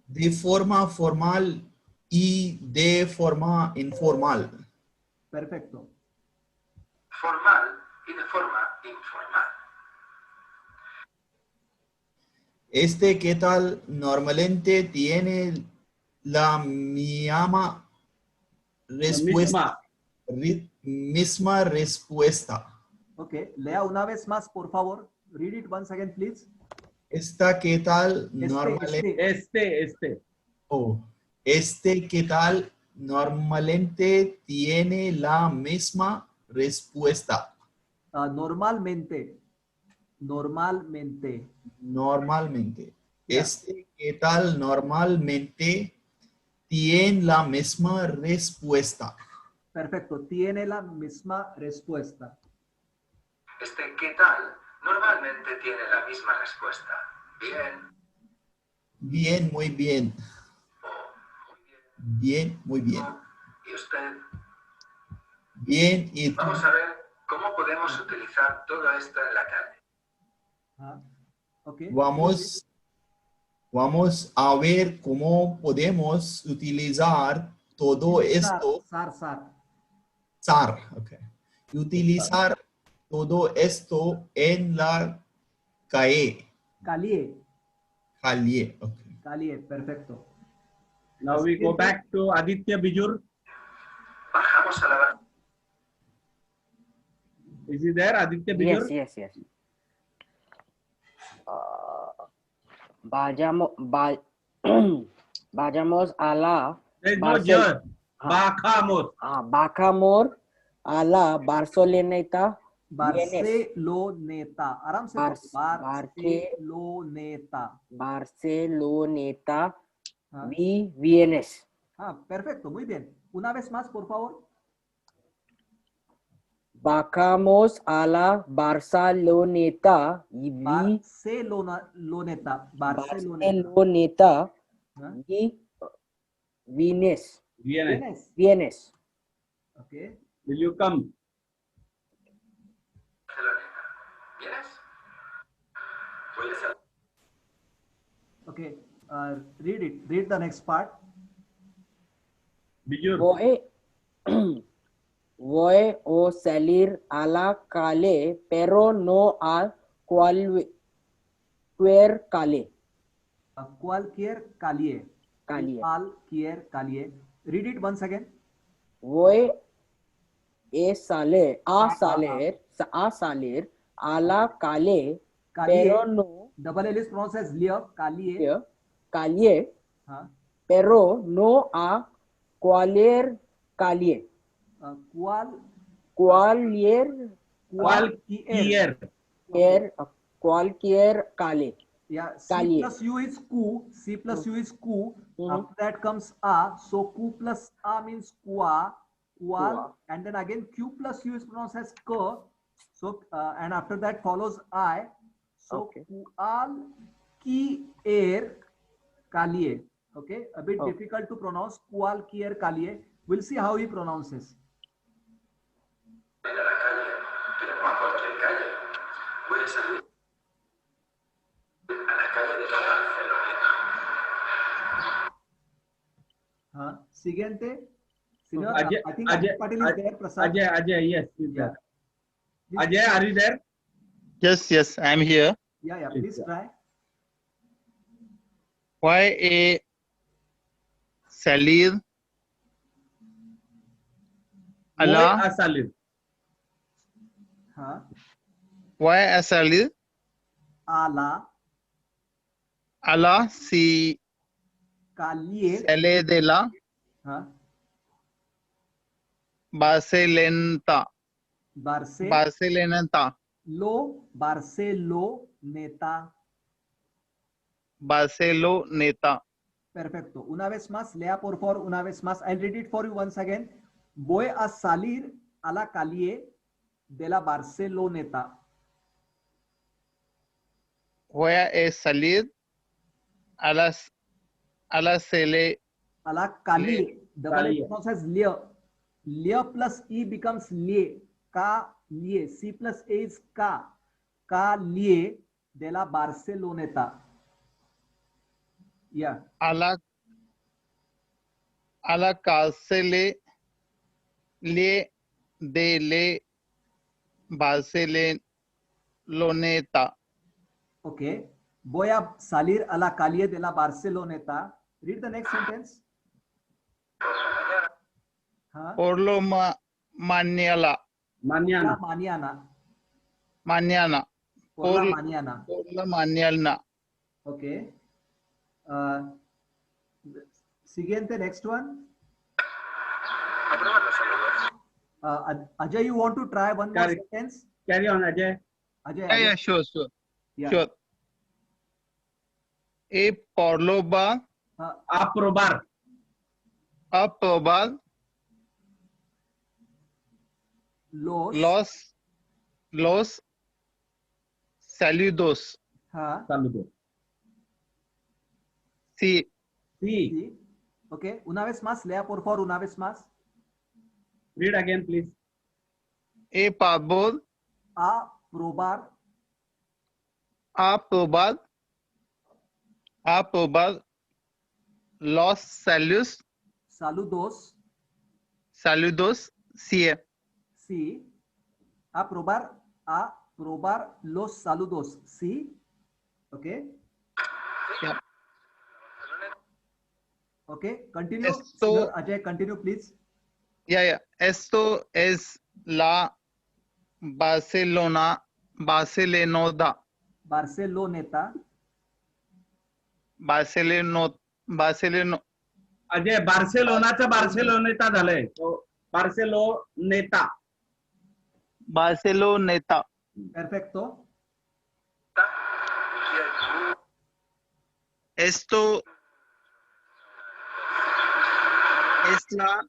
De forma formal y de forma informal. Perfecto. Formal y de forma informal. Este ¿qué tal? Normalmente tiene la misma respuesta. Misma respuesta. Okay, lea una vez más, por favor. Read it once again, please. Esta ¿qué tal? Normalmente. Oh, este ¿qué tal? Normalmente tiene la misma respuesta. Normalmente. Normalmente. Normalmente. Yeah. Este ¿qué tal? Normalmente tiene la misma respuesta. Perfecto, tiene la misma respuesta. Este ¿qué tal? Normalmente tiene la misma respuesta. Bien. Bien, muy bien. Bien, muy bien. ¿Y usted? Bien, ¿y tú? Vamos a ver cómo podemos utilizar todo esto en la calle. Okay. Vamos a ver cómo podemos utilizar todo esto. Okay. Utilizar todo esto en la calle. Calle. Calle, okay. Calle, perfecto. Now we go back to Aditya Bijur. Bajamos a la... Is he there, Aditya Bijur? Yes. Vayamos a la... There is no jar. Bajamos. Bajamos a la Barceloneta. Barceloneta. आराम से Barceloneta. Vienes. Perfecto, muy bien. Una vez más, por favor. Bajamos a la Barceloneta. Barceloneta. Y vienes. Okay. Will you come? ¿Vienes? Okay. Read it. Read the next part. Bijur. Voy a salir a la calle, pero no a cualquier calle. Cualquier calle. Cualquier calle. Read it once again. Voy a salir a la calle, pero no. Double L is pronounced as liya. Calle. Pero no a cualquier calle. Cualquier calle. Yeah, C plus U is ku. C plus U is ku. After that comes a. So ku plus a means kua. And then again Q plus U is pronounced as ka. So and after that follows I. So kual ki air kaliye. Okay, a bit difficult to pronounce. Kual ki air kaliye. We'll see how he pronounces. Siguiente. Senior, Ajay, I think Ajay Patil is there. Prasad. Ajay, yes, he's there. Ajay, are you there? Yes, I'm here. Yeah, please try. Why a salir? Allah. A salir. Why a salir? Allah. Allah si Kaliye. sale de la Barcelenta. Barceloneta. Barceloneta. Barceloneta. Perfecto. Una vez más, lea por favor, una vez más. I'll read it for you once again. Voy a salir a la calle de la Barceloneta. Voy a salir a la calle. A la calle. The vowel pronounces lia. Lia plus e becomes lie. Ka lie. C plus a is ka. Ka lie de la Barceloneta. Yeah. A la cárcel de le Barceloneta. Okay. Voy a salir a la calle de la Barceloneta. Read the next sentence. Por lo mañana. Mañana. Mañana. Por la mañana. Por la mañana. Okay. Siguiente, next one. Ajay, you want to try one more sentence? Carry on, Ajay. Ajay. Yeah, sure. Yeah. Sure. A porloba. Aprobar. Aprobar. Los saludos. Saludos. Sí. Okay. Una vez más, lea por favor, una vez más. Read again, please. A favor. Aprobar. Aprobar. Los saludos. Saludos. Sí. Sí. Aprobar los saludos. Sí. Okay. Yeah. Okay. Continue. Esto, Ajay, continue, please. Yeah. Esto es la Barceloneta. Barceloneta. Ajay बार्सेलोनाचं बार्सेलोनेटा झालंय. Barceloneta. Perfecto. Esto es la.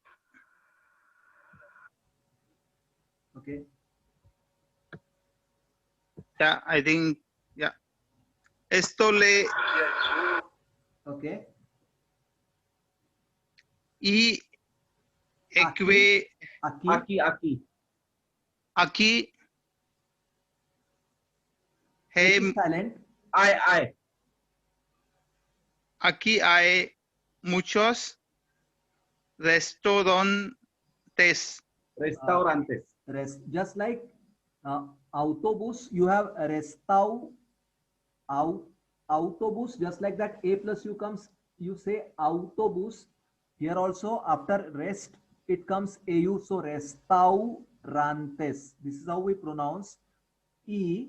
Okay. Yeah, I think. Yeah. Esto le. Okay. Y aquí hey, silent. I. Aquí hay muchos restaurantes. Just like autobus, you have autobus. Just like that, a plus u comes. You say autobus. Here also after rest it comes au, so restaurantes. This is how we pronounce. E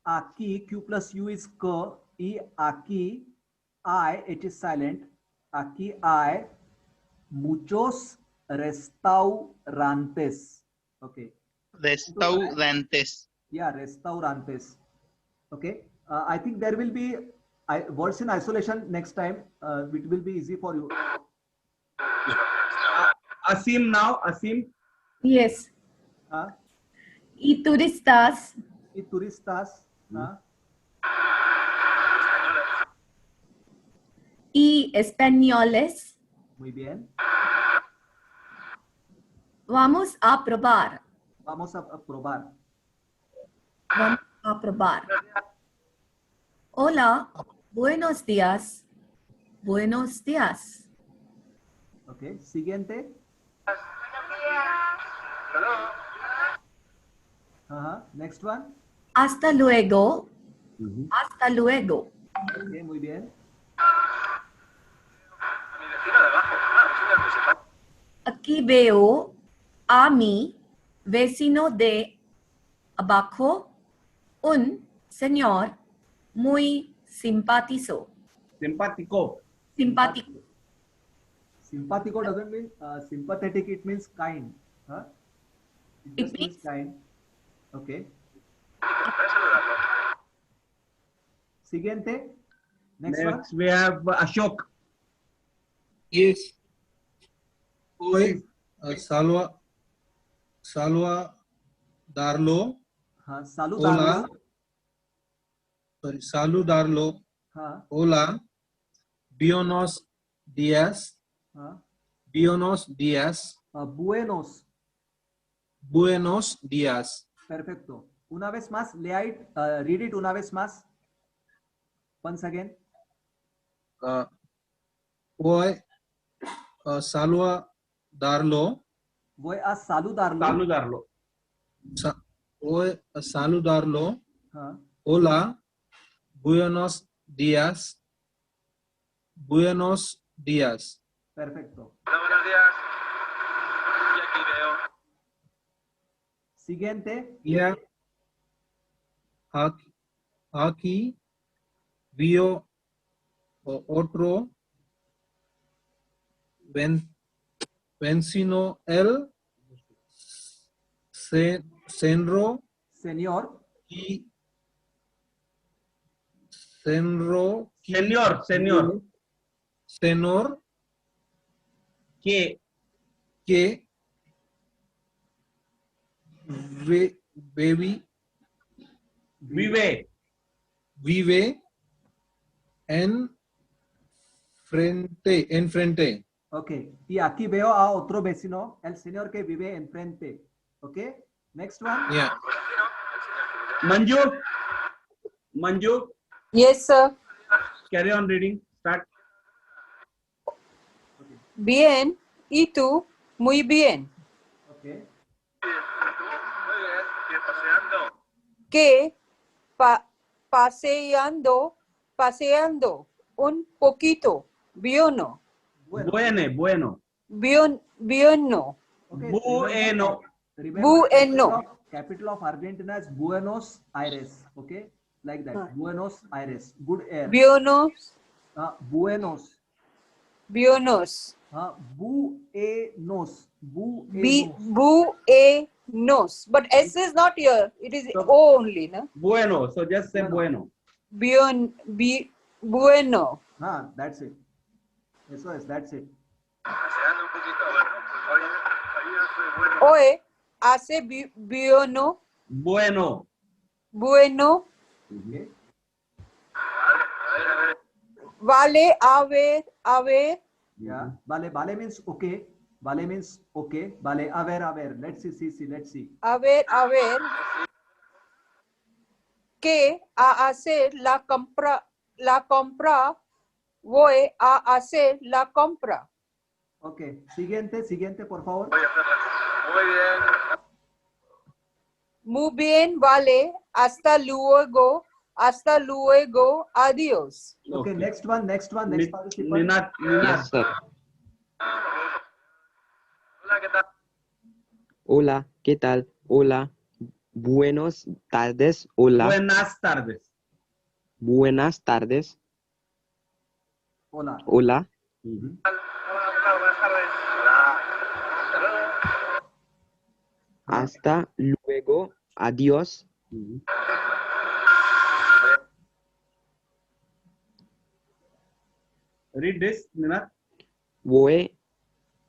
aquí, q plus u is k. E aquí, I, it is silent. Aquí hay muchos restaurantes. Okay. Restaurantes. Yeah, restaurantes. Okay. I think there will be words in isolation next time. It will be easy for you. Asim now. Asim. Yes. Y turistas. Y turistas. Y españoles. Muy bien. Vamos a probar. Vamos a probar. Vamos a probar. Hola, buenos días. Buenos días. Ok, siguiente. Next one. Hasta luego. Hasta luego. Ok, muy bien. Aquí veo a mi vecino de abajo, un señor muy simpático. Simpático. Simpático. Simpático doesn't mean sympathetic, it means kind. It just means kind. Okay. Siguiente. Next one. We have Ashok. Yes. Hoy Salwa Darlo. Saludarlo. Sorry, saludarlo. Hola. Buenos días. Buenos días. Buenos. Buenos días. Perfecto. Una vez más, read it una vez más. Once again. Voy a saludarlo. Voy a saludarlo. Saludarlo. Voy a saludarlo. Hola. Buenos días. Buenos días. Perfecto. Buenos días. Y aquí veo. Siguiente. Yeah. Aquí vio otro vecino el Senro. Señor. Y Senro. Señor. Senor. Que vive en frente. Ok. Y aquí veo a otro vecino, el señor que vive enfrente. Ok. Next one. Yeah. Manju. Yes, sir. Carry on reading. Start. Bien. ¿Y tú? Muy bien. Okay. Que paseando un poquito. Bueno. Bueno. Bueno. Okay. Bueno. Remember, capital of Argentina is Buenos Aires. Okay. Like that. Buenos Aires. Good air. Buenos. Buenos. Buenos. Buenos. Buenos. But S is not here. It is O only, no? Bueno. So just say bueno. Bueno. That's it. Eso es, that's it. Hoy hace bueno. Bueno. Okay. Vale, a ver. Yeah. Vale means okay. Vale means okay. Vale, a ver. Let's see. A ver. Que a hacer la compra. Voy a hacer la compra. Okay. Siguiente, por favor. Muy bien, vale. Hasta luego. Adiós. Okay. Next one. Next participant. Ninat. Yes, sir. Hola, ¿qué tal? Hola. Buenos tardes. Hola. Buenas tardes. Buenas tardes. Hola. Hola. Hasta luego. Adiós. Read this, Ninat. Voy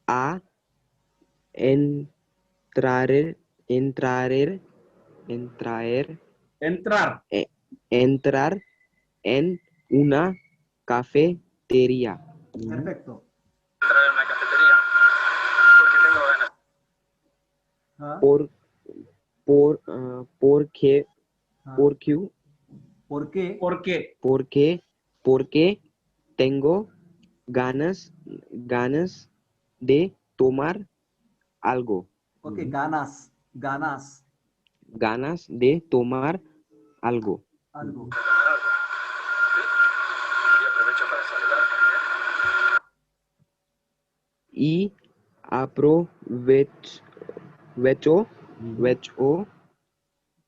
a entrar Entrar. Entrar. Entrar en una cafetería. Perfecto. Entrar en una cafetería porque tengo ganas. ¿Ah? Porque ¿Por qué? Porque tengo ganas de tomar algo. Ok, ganas. Ganas de tomar algo. Algo. Y aprovecho para saludar también. Y aprovecho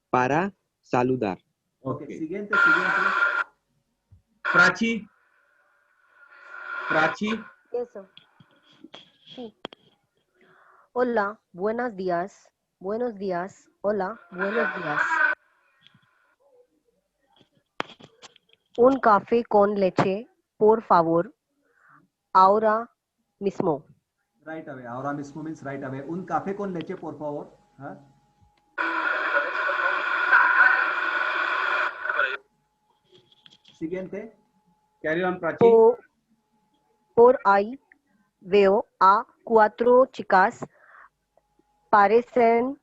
para saludar. Ok, siguiente. Prachi. Eso. Sí. Hola, buenos días. Buenos días. Hola, buenos días. Un café con leche, por favor. Ahora mismo. Right away. Ahora mismo means right away. Un café con leche, por favor. ¿Ah? Siguiente. Carry on, Prachi. Por ahí veo a 4 chicas, parecen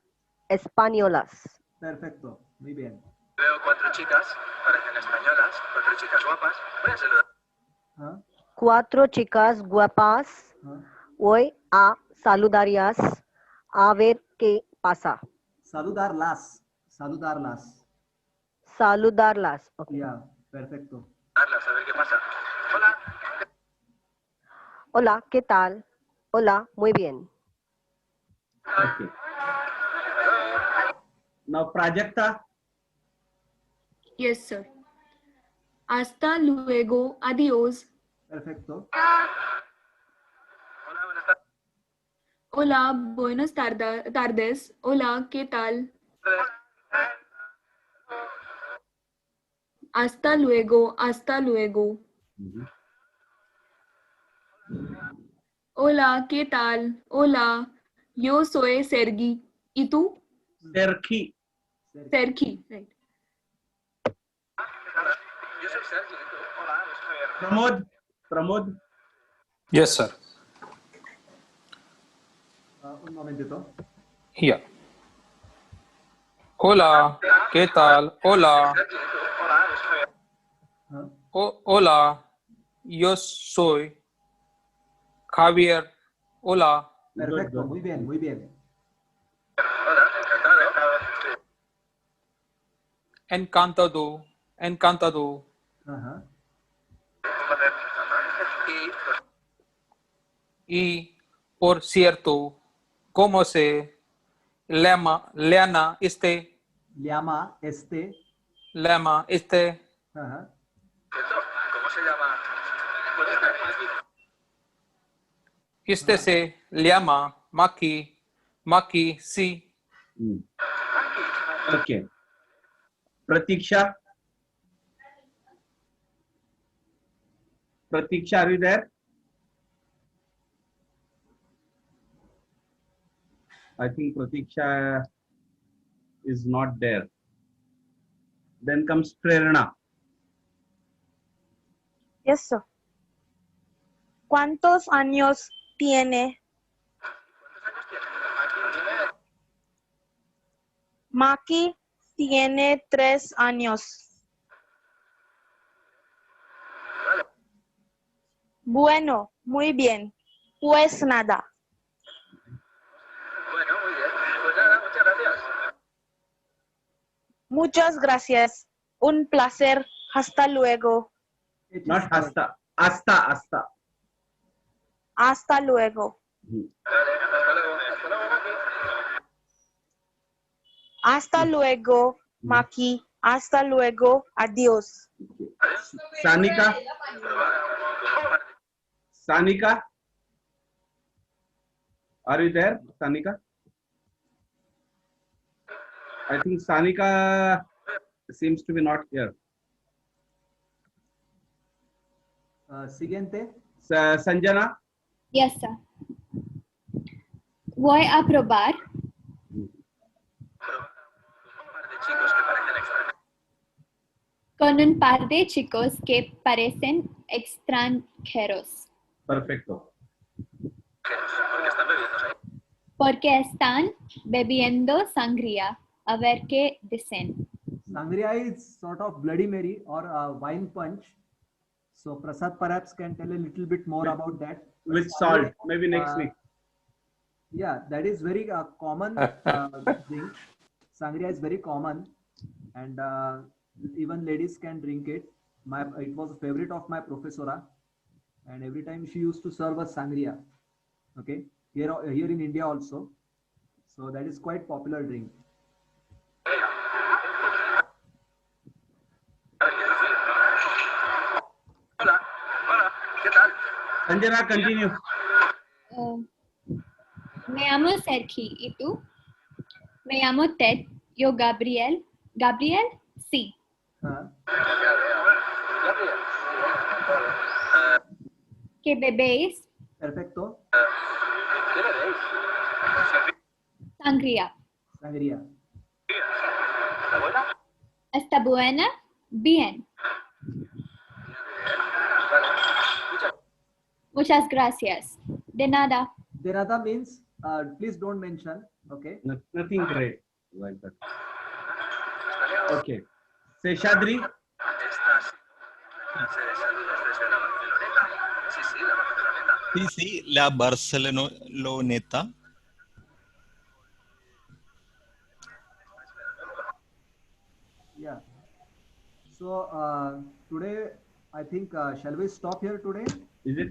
españolas. Perfecto. Muy bien. Veo 4 chicas, parecen españolas, 4 chicas guapas. Voy a saludar. 4 chicas guapas. Voy a saludarlas a ver qué pasa. Saludarlas. Okay. Ya, perfecto. A ver qué pasa. Hola. Hola, ¿qué tal? Hola, muy bien. Okay. Now, Prajakta. Yes, sir. Hasta luego. Adiós. Perfecto. Hola, buenas tardes. Hola, ¿qué tal? Hasta luego. Hola, ¿qué tal? Hola, yo soy Sergi. ¿Y tú? Sergi. Right. Yo soy Sergio. Hola, yo soy Pramod. Yes, sir. Un momentito. Here. Hola, ¿qué tal? Hola. Hola, yo soy Javier. Hola. Perfecto, muy bien. Encantado. Ajá. Y por cierto, ¿cómo se llama este? Llama este. Ajá. ¿Cómo se llama? Este se llama Maki, sí. Okay. Pratiksha, are you there? I think Pratiksha is not there. Then comes Prerna. Yes, sir. ¿Cuántos años tiene? Maki tiene 3 años. Bueno, muy bien. Pues nada. Bueno, muy bien. Pues nada, muchas gracias. Muchas gracias. Un placer. Hasta luego. Not hasta. Hasta. Hasta luego. Hasta luego, Maki. Hasta luego. Adiós. Sanika, are you there, Sanika? I think Sanika seems to be not here. Siguiente. Sanjana. Yes, sir. Voy a probar. Con un par de chicos que parecen extranjeros. Perfecto. Porque están bebiendo sangría. A ver qué dicen. Sangria is sort of Bloody Mary or wine punch. So Prasad perhaps can tell a little bit more about that. With salt, maybe next week. Yeah, that is very common drink. Sangria is very common, and even ladies can drink it. It was a favorite of my professora, and every time she used to serve us sangria. Okay, here in India also. So that is quite popular drink. Sanjana, continue. Me llamo Sergi. ¿Y tú? Me llamo Ted. Yo Gabriel. ¿Gabriel? Sí. ¿Qué bebéis? Perfecto. Sangría. Sangria. ¿Está buena? Bien. Muchas gracias. De nada. De nada means please don't mention. Okay. Nothing great like that. Okay. Seshadri. Sí, sí, la Barceloneta. Yeah. So today, I think, shall we stop here today? Is it